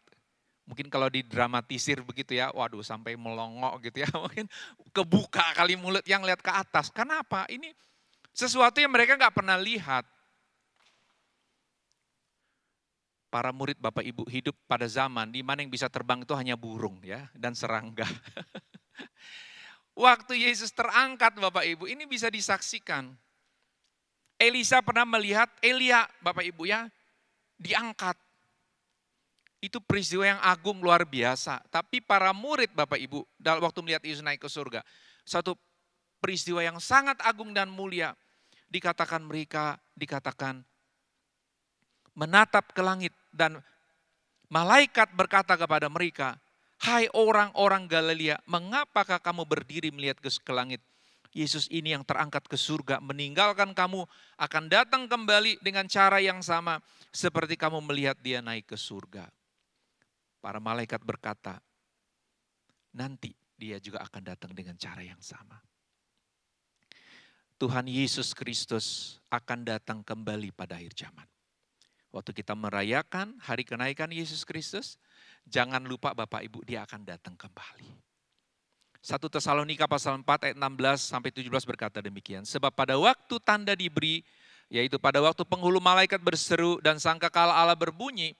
Mungkin kalau didramatisir begitu ya, waduh sampai melongo gitu ya, mungkin kebuka kali mulut yang lihat ke atas. Kenapa? Ini sesuatu yang mereka nggak pernah lihat. Para murid Bapak Ibu hidup pada zaman di mana yang bisa terbang itu hanya burung ya dan serangga. Waktu Yesus terangkat Bapak Ibu, ini bisa disaksikan. Elisa pernah melihat Elia Bapak Ibu ya, diangkat. Itu peristiwa yang agung luar biasa. Tapi para murid Bapak Ibu, waktu melihat Yesus naik ke surga, satu peristiwa yang sangat agung dan mulia. Dikatakan menatap ke langit dan malaikat berkata kepada mereka, "Hai orang-orang Galilea, mengapakah kamu berdiri melihat ke langit? Yesus ini yang terangkat ke surga meninggalkan kamu akan datang kembali dengan cara yang sama seperti kamu melihat dia naik ke surga." Para malaikat berkata, nanti dia juga akan datang dengan cara yang sama. Tuhan Yesus Kristus akan datang kembali pada akhir zaman. Waktu kita merayakan hari kenaikan Yesus Kristus, jangan lupa Bapak Ibu, dia akan datang kembali. 1 Tesalonika pasal 4 ayat 16 sampai 17 berkata demikian. Sebab pada waktu tanda diberi, yaitu pada waktu penghulu malaikat berseru dan sangkakala Allah berbunyi,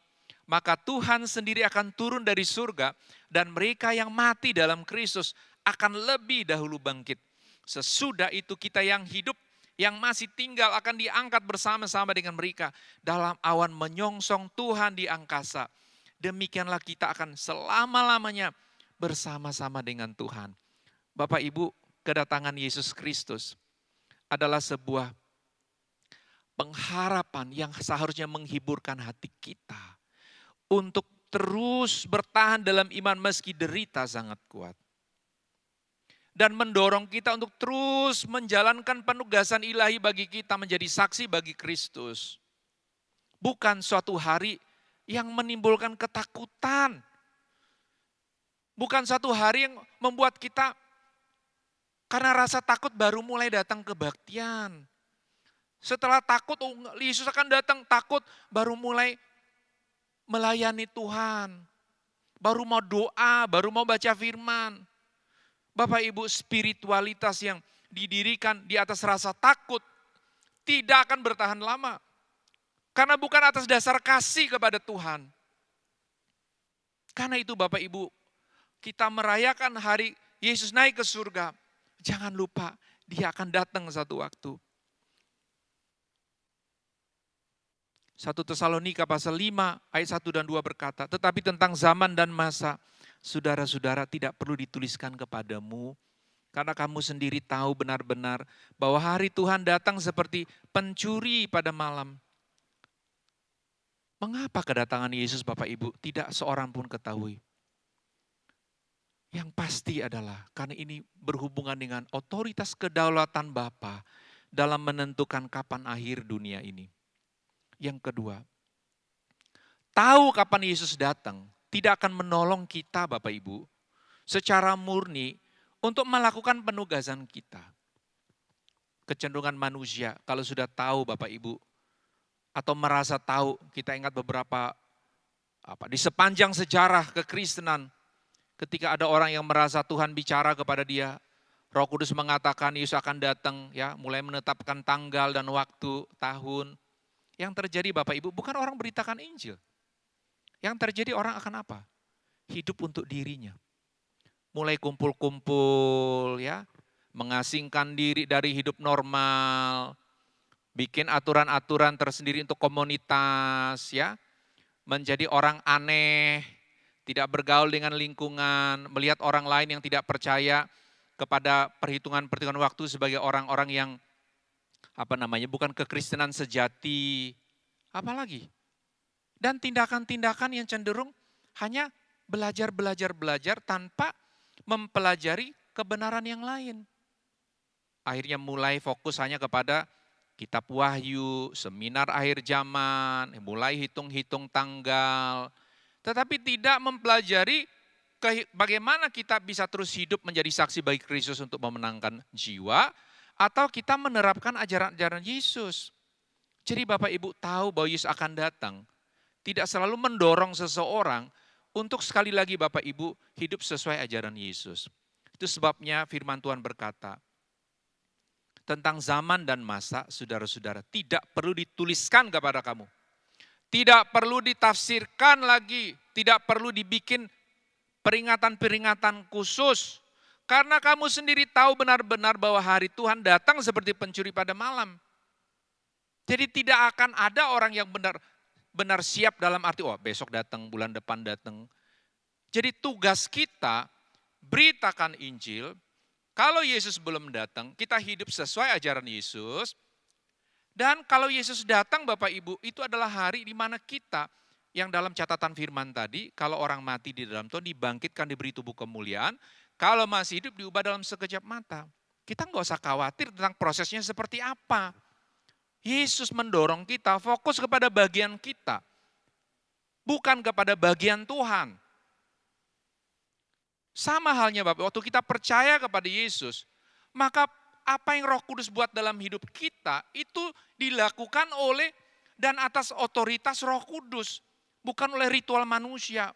maka Tuhan sendiri akan turun dari surga dan mereka yang mati dalam Kristus akan lebih dahulu bangkit. Sesudah itu kita yang hidup, yang masih tinggal akan diangkat bersama-sama dengan mereka dalam awan menyongsong Tuhan di angkasa. Demikianlah kita akan selama-lamanya bersama-sama dengan Tuhan. Bapak Ibu, kedatangan Yesus Kristus adalah sebuah pengharapan yang seharusnya menghiburkan hati kita untuk terus bertahan dalam iman meski derita sangat kuat. Dan mendorong kita untuk terus menjalankan penugasan ilahi bagi kita menjadi saksi bagi Kristus. Bukan suatu hari yang menimbulkan ketakutan. Bukan satu hari yang membuat kita karena rasa takut baru mulai datang kebaktian. Setelah takut, Yesus akan datang, takut baru mulai melayani Tuhan. Baru mau doa, baru mau baca firman. Bapak Ibu, spiritualitas yang didirikan di atas rasa takut tidak akan bertahan lama. Karena bukan atas dasar kasih kepada Tuhan. Karena itu Bapak Ibu, kita merayakan hari Yesus naik ke surga. Jangan lupa dia akan datang satu waktu. 1 Tesalonika pasal 5 ayat 1 dan 2 berkata, tetapi tentang zaman dan masa, saudara-saudara tidak perlu dituliskan kepadamu, karena kamu sendiri tahu benar-benar bahwa hari Tuhan datang seperti pencuri pada malam. Mengapa kedatangan Yesus Bapak Ibu tidak seorang pun ketahui? Yang pasti adalah karena ini berhubungan dengan otoritas kedaulatan Bapa dalam menentukan kapan akhir dunia ini. Yang kedua, tahu kapan Yesus datang tidak akan menolong kita Bapak Ibu secara murni untuk melakukan penugasan kita. Kecenderungan manusia kalau sudah tahu Bapak Ibu atau merasa tahu, kita ingat beberapa di sepanjang sejarah kekristenan ketika ada orang yang merasa Tuhan bicara kepada dia, Roh Kudus mengatakan Yesus akan datang ya, mulai menetapkan tanggal dan waktu, tahun. Yang terjadi Bapak Ibu bukan orang beritakan Injil. Yang terjadi orang akan apa? Hidup untuk dirinya. Mulai kumpul-kumpul ya, mengasingkan diri dari hidup normal, bikin aturan-aturan tersendiri untuk komunitas ya, menjadi orang aneh, tidak bergaul dengan lingkungan, melihat orang lain yang tidak percaya kepada perhitungan-perhitungan waktu sebagai orang-orang yang bukan kekristenan sejati, apalagi. Dan tindakan-tindakan yang cenderung hanya belajar tanpa mempelajari kebenaran yang lain. Akhirnya mulai fokus hanya kepada kitab Wahyu, seminar akhir zaman, mulai hitung-hitung tanggal. Tetapi tidak mempelajari bagaimana kita bisa terus hidup menjadi saksi bagi Kristus untuk memenangkan jiwa, atau kita menerapkan ajaran-ajaran Yesus. Jadi Bapak Ibu tahu bahwa Yesus akan datang. Tidak selalu mendorong seseorang untuk sekali lagi Bapak Ibu hidup sesuai ajaran Yesus. Itu sebabnya firman Tuhan berkata, tentang zaman dan masa, saudara-saudara, tidak perlu dituliskan kepada kamu. Tidak perlu ditafsirkan lagi, tidak perlu dibikin peringatan-peringatan khusus. Karena kamu sendiri tahu benar-benar bahwa hari Tuhan datang seperti pencuri pada malam. Jadi tidak akan ada orang yang benar siap dalam arti, oh besok datang, bulan depan datang. Jadi tugas kita beritakan Injil. Kalau Yesus belum datang, kita hidup sesuai ajaran Yesus. Dan kalau Yesus datang Bapak Ibu, itu adalah hari di mana kita, yang dalam catatan firman tadi, kalau orang mati di dalam Tuhan dibangkitkan, diberi tubuh kemuliaan. Kalau masih hidup diubah dalam sekejap mata. Kita nggak usah khawatir tentang prosesnya seperti apa. Yesus mendorong kita fokus kepada bagian kita. Bukan kepada bagian Tuhan. Sama halnya Bapak, waktu kita percaya kepada Yesus, maka apa yang Roh Kudus buat dalam hidup kita itu dilakukan oleh dan atas otoritas Roh Kudus, bukan oleh ritual manusia.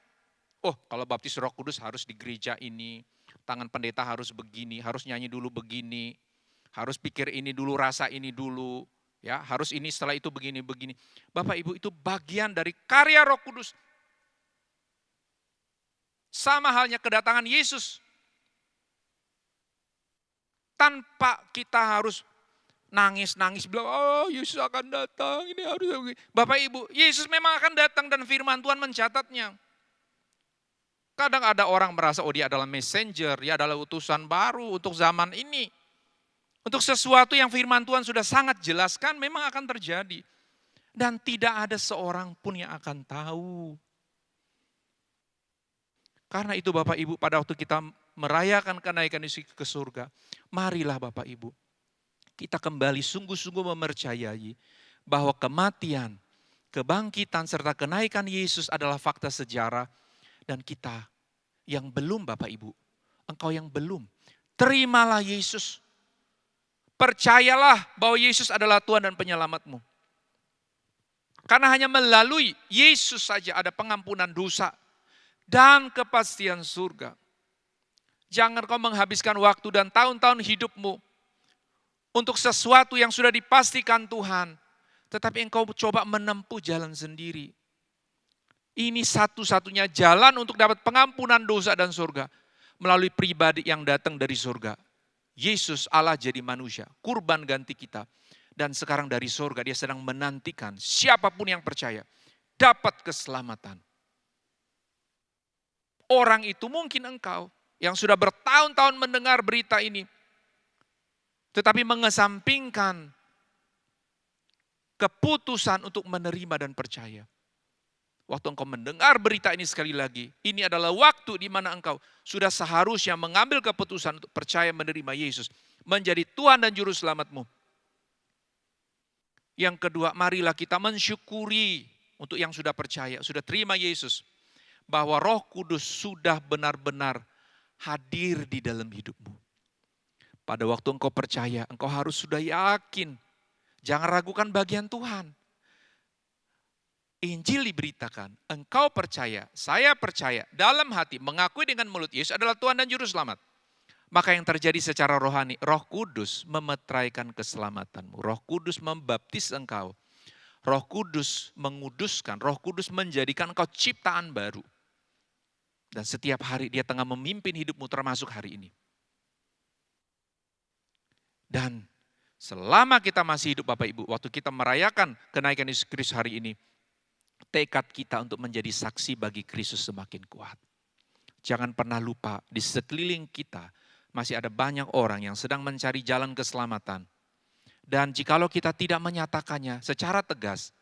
Oh, kalau baptis Roh Kudus harus di gereja ini, tangan pendeta harus begini, harus nyanyi dulu begini, harus pikir ini dulu, rasa ini dulu, ya, harus ini setelah itu begini-begini. Bapak Ibu, itu bagian dari karya Roh Kudus. Sama halnya kedatangan Yesus. Tanpa kita harus nangis-nangis bilang, oh Yesus akan datang, ini harus begini. Bapak Ibu, Yesus memang akan datang dan firman Tuhan mencatatnya. Kadang ada orang merasa, oh dia adalah messenger, dia adalah utusan baru untuk zaman ini. Untuk sesuatu yang firman Tuhan sudah sangat jelaskan memang akan terjadi. Dan tidak ada seorang pun yang akan tahu. Karena itu Bapak Ibu, pada waktu kita merayakan kenaikan Yesus ke surga, marilah Bapak Ibu, kita kembali sungguh-sungguh mempercayai bahwa kematian, kebangkitan, serta kenaikan Yesus adalah fakta sejarah. Dan kita yang belum Bapak Ibu, engkau yang belum, terimalah Yesus. Percayalah bahwa Yesus adalah Tuhan dan penyelamatmu. Karena hanya melalui Yesus saja ada pengampunan dosa dan kepastian surga. Jangan kau menghabiskan waktu dan tahun-tahun hidupmu untuk sesuatu yang sudah dipastikan Tuhan, tetapi engkau coba menempuh jalan sendiri. Ini satu-satunya jalan untuk dapat pengampunan dosa dan surga, melalui pribadi yang datang dari surga. Yesus Allah jadi manusia, kurban ganti kita. Dan sekarang dari surga dia sedang menantikan siapapun yang percaya dapat keselamatan. Orang itu mungkin engkau yang sudah bertahun-tahun mendengar berita ini, tetapi mengesampingkan keputusan untuk menerima dan percaya. Waktu engkau mendengar berita ini sekali lagi, ini adalah waktu di mana engkau sudah seharusnya mengambil keputusan untuk percaya menerima Yesus, menjadi Tuhan dan Juru Selamatmu. Yang kedua, marilah kita mensyukuri untuk yang sudah percaya, sudah terima Yesus, bahwa Roh Kudus sudah benar-benar hadir di dalam hidupmu. Pada waktu engkau percaya, engkau harus sudah yakin. Jangan ragukan bagian Tuhan. Injil diberitakan, engkau percaya, saya percaya, dalam hati mengakui dengan mulut Yesus adalah Tuhan dan Juru Selamat. Maka yang terjadi secara rohani, Roh Kudus memetraikan keselamatanmu. Roh Kudus membaptis engkau. Roh Kudus menguduskan, Roh Kudus menjadikan engkau ciptaan baru. Dan setiap hari dia tengah memimpin hidupmu termasuk hari ini. Dan selama kita masih hidup Bapak Ibu, waktu kita merayakan kenaikan Yesus Kristus hari ini, tekad kita untuk menjadi saksi bagi Kristus semakin kuat. Jangan pernah lupa di sekeliling kita masih ada banyak orang yang sedang mencari jalan keselamatan. Dan jikalau kita tidak menyatakannya secara tegas,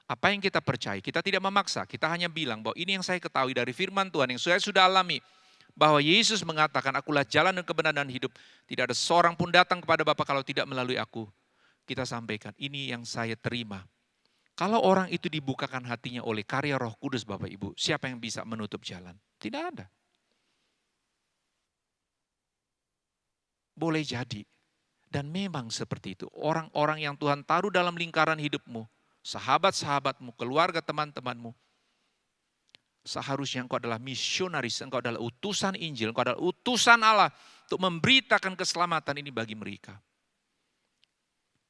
apa yang kita percaya, kita tidak memaksa, kita hanya bilang bahwa ini yang saya ketahui dari firman Tuhan yang saya sudah alami. Bahwa Yesus mengatakan, akulah jalan dan kebenaran dan hidup. Tidak ada seorang pun datang kepada Bapa kalau tidak melalui aku. Kita sampaikan, ini yang saya terima. Kalau orang itu dibukakan hatinya oleh karya Roh Kudus Bapak Ibu, siapa yang bisa menutup jalan? Tidak ada. Boleh jadi. Dan memang seperti itu. Orang-orang yang Tuhan taruh dalam lingkaran hidupmu, sahabat-sahabatmu, keluarga teman-temanmu, seharusnya engkau adalah misionaris, engkau adalah utusan Injil, engkau adalah utusan Allah untuk memberitakan keselamatan ini bagi mereka.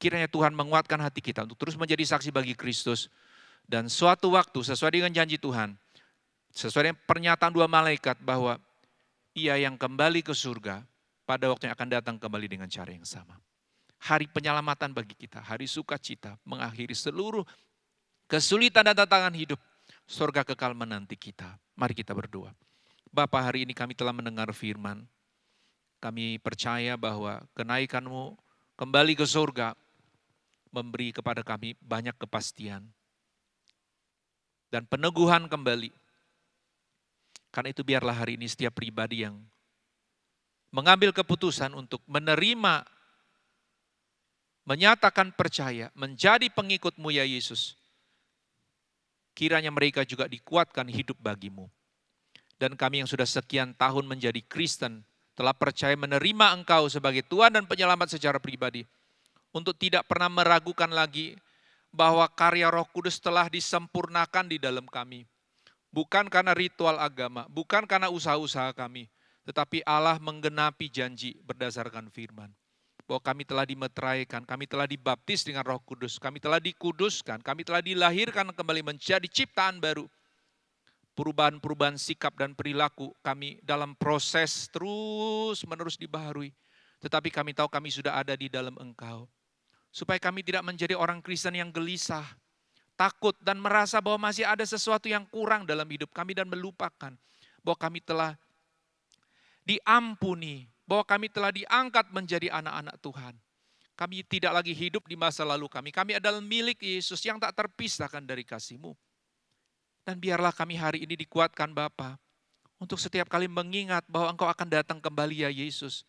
Kiranya Tuhan menguatkan hati kita untuk terus menjadi saksi bagi Kristus. Dan suatu waktu sesuai dengan janji Tuhan, sesuai dengan pernyataan 2 malaikat bahwa ia yang kembali ke surga, pada waktu yang akan datang kembali dengan cara yang sama. Hari penyelamatan bagi kita, hari sukacita, mengakhiri seluruh kesulitan dan tantangan hidup. Surga kekal menanti kita. Mari kita berdoa. Bapa, hari ini kami telah mendengar firman. Kami percaya bahwa kenaikan-Mu kembali ke surga memberi kepada kami banyak kepastian dan peneguhan kembali. Karena itu biarlah hari ini setiap pribadi yang mengambil keputusan untuk menerima, menyatakan percaya, menjadi pengikut-Mu ya Yesus. Kiranya mereka juga dikuatkan hidup bagi-Mu. Dan kami yang sudah sekian tahun menjadi Kristen, telah percaya menerima Engkau sebagai Tuhan dan Penyelamat secara pribadi. Untuk tidak pernah meragukan lagi bahwa karya Roh Kudus telah disempurnakan di dalam kami. Bukan karena ritual agama, bukan karena usaha-usaha kami, tetapi Allah menggenapi janji berdasarkan firman. Bahwa kami telah dimeteraikan, kami telah dibaptis dengan Roh Kudus, kami telah dikuduskan, kami telah dilahirkan kembali menjadi ciptaan baru. Perubahan-perubahan sikap dan perilaku kami dalam proses terus-menerus dibaharui. Tetapi kami tahu kami sudah ada di dalam Engkau. Supaya kami tidak menjadi orang Kristen yang gelisah, takut dan merasa bahwa masih ada sesuatu yang kurang dalam hidup kami dan melupakan bahwa kami telah diampuni, bahwa kami telah diangkat menjadi anak-anak Tuhan. Kami tidak lagi hidup di masa lalu kami. Kami adalah milik Yesus yang tak terpisahkan dari kasih-Mu. Dan biarlah kami hari ini dikuatkan Bapa untuk setiap kali mengingat bahwa Engkau akan datang kembali ya Yesus.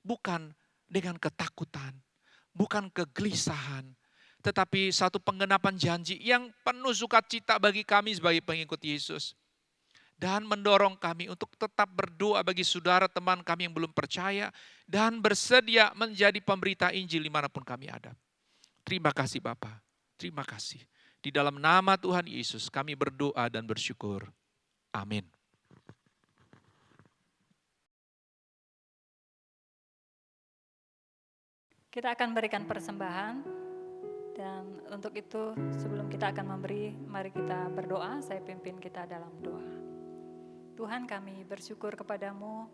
Bukan dengan ketakutan, bukan kegelisahan, tetapi satu penggenapan janji yang penuh sukacita bagi kami sebagai pengikut Yesus. Dan mendorong kami untuk tetap berdoa bagi saudara teman kami yang belum percaya. Dan bersedia menjadi pemberita Injil dimanapun kami ada. Terima kasih Bapa, terima kasih. Di dalam nama Tuhan Yesus kami berdoa dan bersyukur. Amin. Kita akan berikan persembahan. Dan untuk itu sebelum kita akan memberi, mari kita berdoa. Saya pimpin kita dalam doa. Tuhan, kami bersyukur kepadamu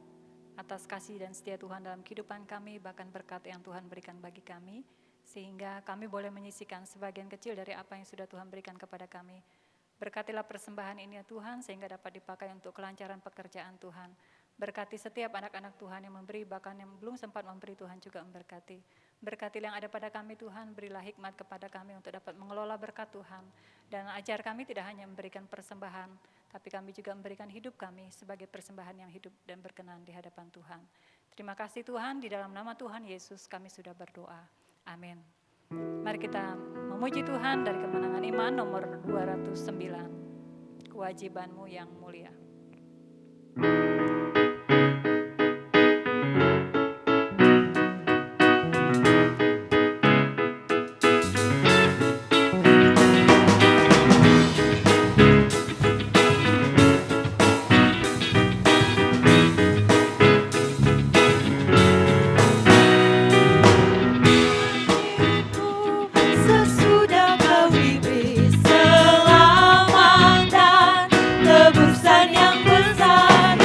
atas kasih dan setia Tuhan dalam kehidupan kami, bahkan berkat yang Tuhan berikan bagi kami, sehingga kami boleh menyisihkan sebagian kecil dari apa yang sudah Tuhan berikan kepada kami. Berkatilah persembahan ini ya Tuhan, sehingga dapat dipakai untuk kelancaran pekerjaan Tuhan. Berkati setiap anak-anak Tuhan yang memberi, bahkan yang belum sempat memberi, Tuhan juga memberkati. Berkatilah yang ada pada kami Tuhan, berilah hikmat kepada kami untuk dapat mengelola berkat Tuhan. Dan ajar kami tidak hanya memberikan persembahan, tapi kami juga memberikan hidup kami sebagai persembahan yang hidup dan berkenan di hadapan Tuhan. Terima kasih Tuhan, di dalam nama Tuhan Yesus kami sudah berdoa. Amin. Mari kita memuji Tuhan dari Kemenangan Iman nomor 209. Kewajibanmu yang mulia. Sesudah kau diberi selamat dan tebusan yang besar.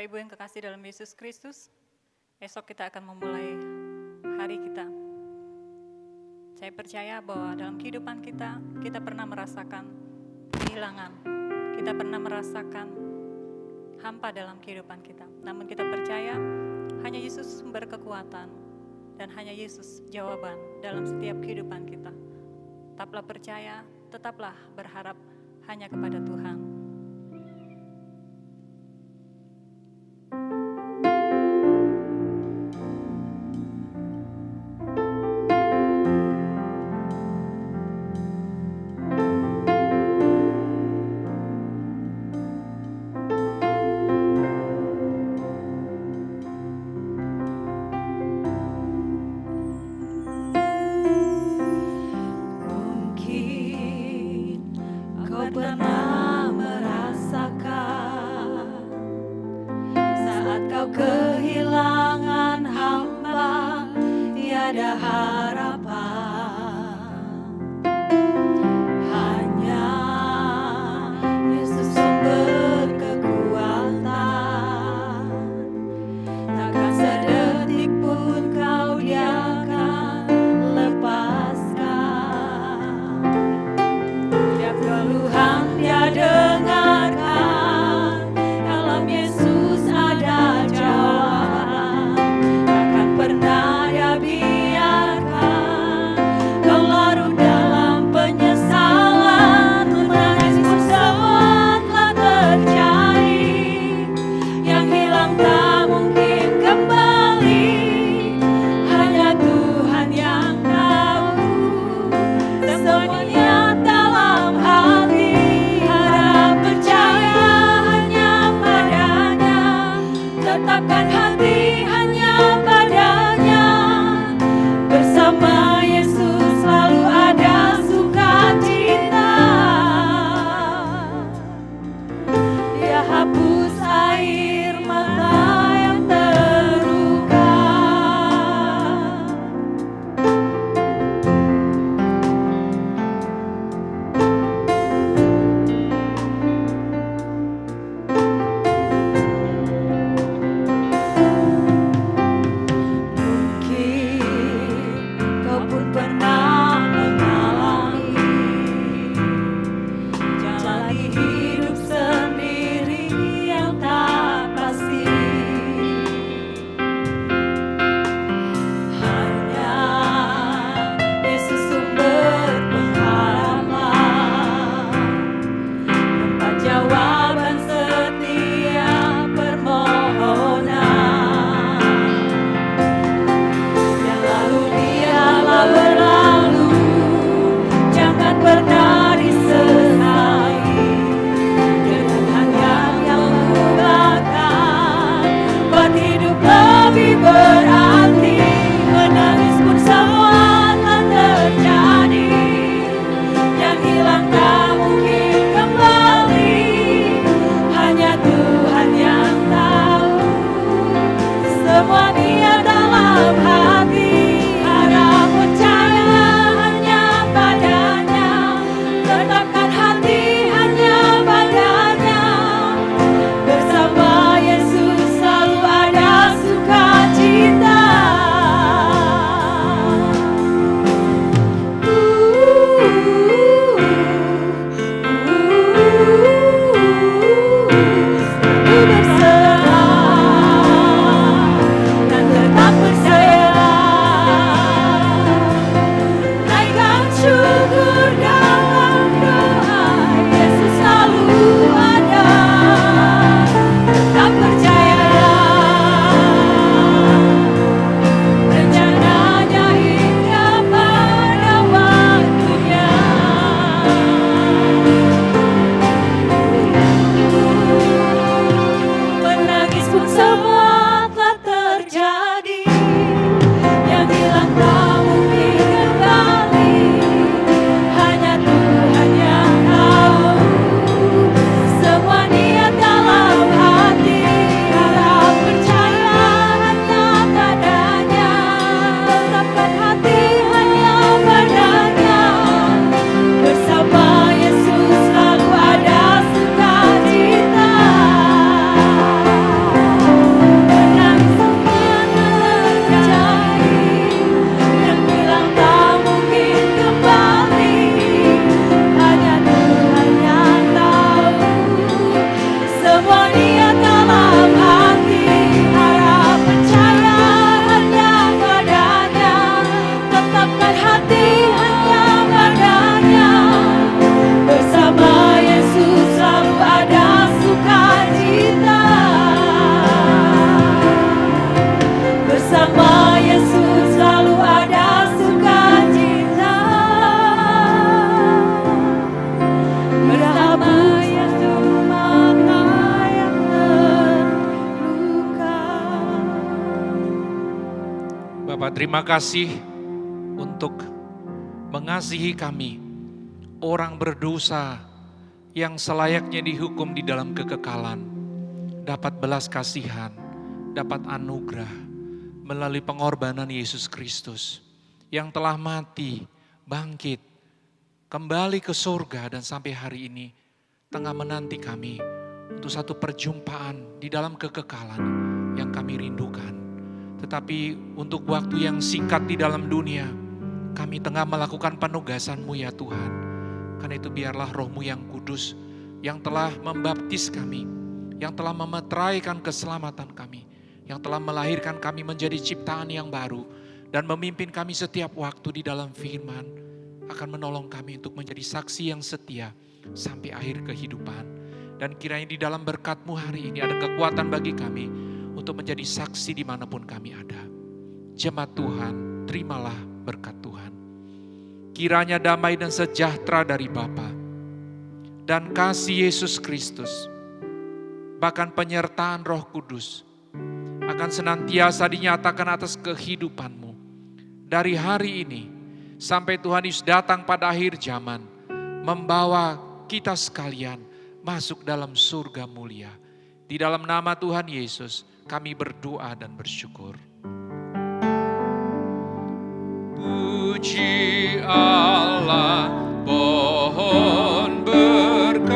Bapak Ibu yang kekasih dalam Yesus Kristus, esok kita akan memulai hari kita. Saya percaya bahwa dalam kehidupan kita, kita pernah merasakan kehilangan, kita pernah merasakan hampa dalam kehidupan kita. Namun kita percaya hanya Yesus sumber kekuatan dan hanya Yesus jawaban dalam setiap kehidupan kita. Tetaplah percaya, tetaplah berharap hanya kepada Tuhan. Pernah merasakan saat kau kehilangan hamba, tiada harapan. Hanya Yesus sumber kekuatan, takkan sedetik pun kau dia akan lepaskan. Tiap keluhan dia dengarkan, dalam Yesus ada jawaban. Takkan pernah dia biarkan kau larut dalam penyesalan. Menangis pun semua telah terjadi, yang hilang tak mungkin kembali. Hanya Tuhan yang tahu semuanya dalam hati. Harap percaya hanya padanya, tetapkan hati hanya padanya. Bersama Yesus selalu ada sukacita. Dia hapus air mata yang terluka. Terima kasih untuk mengasihi kami, orang berdosa yang selayaknya dihukum di dalam kekekalan, dapat belas kasihan, dapat anugerah melalui pengorbanan Yesus Kristus yang telah mati, bangkit, kembali ke surga, dan sampai hari ini tengah menanti kami untuk satu perjumpaan di dalam kekekalan yang kami rindukan. Tetapi untuk waktu yang singkat di dalam dunia, kami tengah melakukan penugasan-Mu ya Tuhan. Karena itu biarlah Roh-Mu yang kudus, yang telah membaptis kami, yang telah memeteraikan keselamatan kami, yang telah melahirkan kami menjadi ciptaan yang baru, dan memimpin kami setiap waktu di dalam firman, akan menolong kami untuk menjadi saksi yang setia sampai akhir kehidupan. Dan kiranya di dalam berkat-Mu hari ini ada kekuatan bagi kami untuk menjadi saksi dimanapun kami ada. Jemaat Tuhan, terimalah berkat Tuhan. Kiranya damai dan sejahtera dari Bapa dan kasih Yesus Kristus, bahkan penyertaan Roh Kudus, akan senantiasa dinyatakan atas kehidupan-Mu dari hari ini sampai Tuhan Yesus datang pada akhir zaman, membawa kita sekalian masuk dalam surga mulia. Di dalam nama Tuhan Yesus kami berdoa dan bersyukur. Puji Allah, pohon berkat,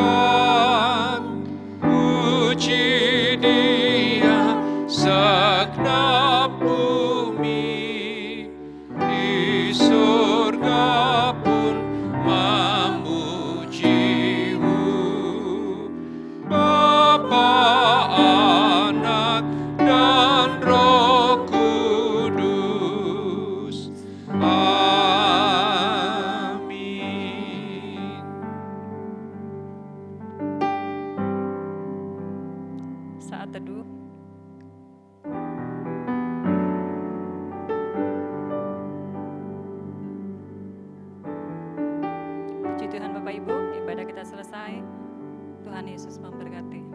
puji Dia segenap bumi, di surga pun memuji-Mu, Bapa, Anak, dan Roh Kudus. Amin. Saat teduh. Puji Tuhan Bapak Ibu, ibadah kita selesai. Tuhan Yesus memberkati.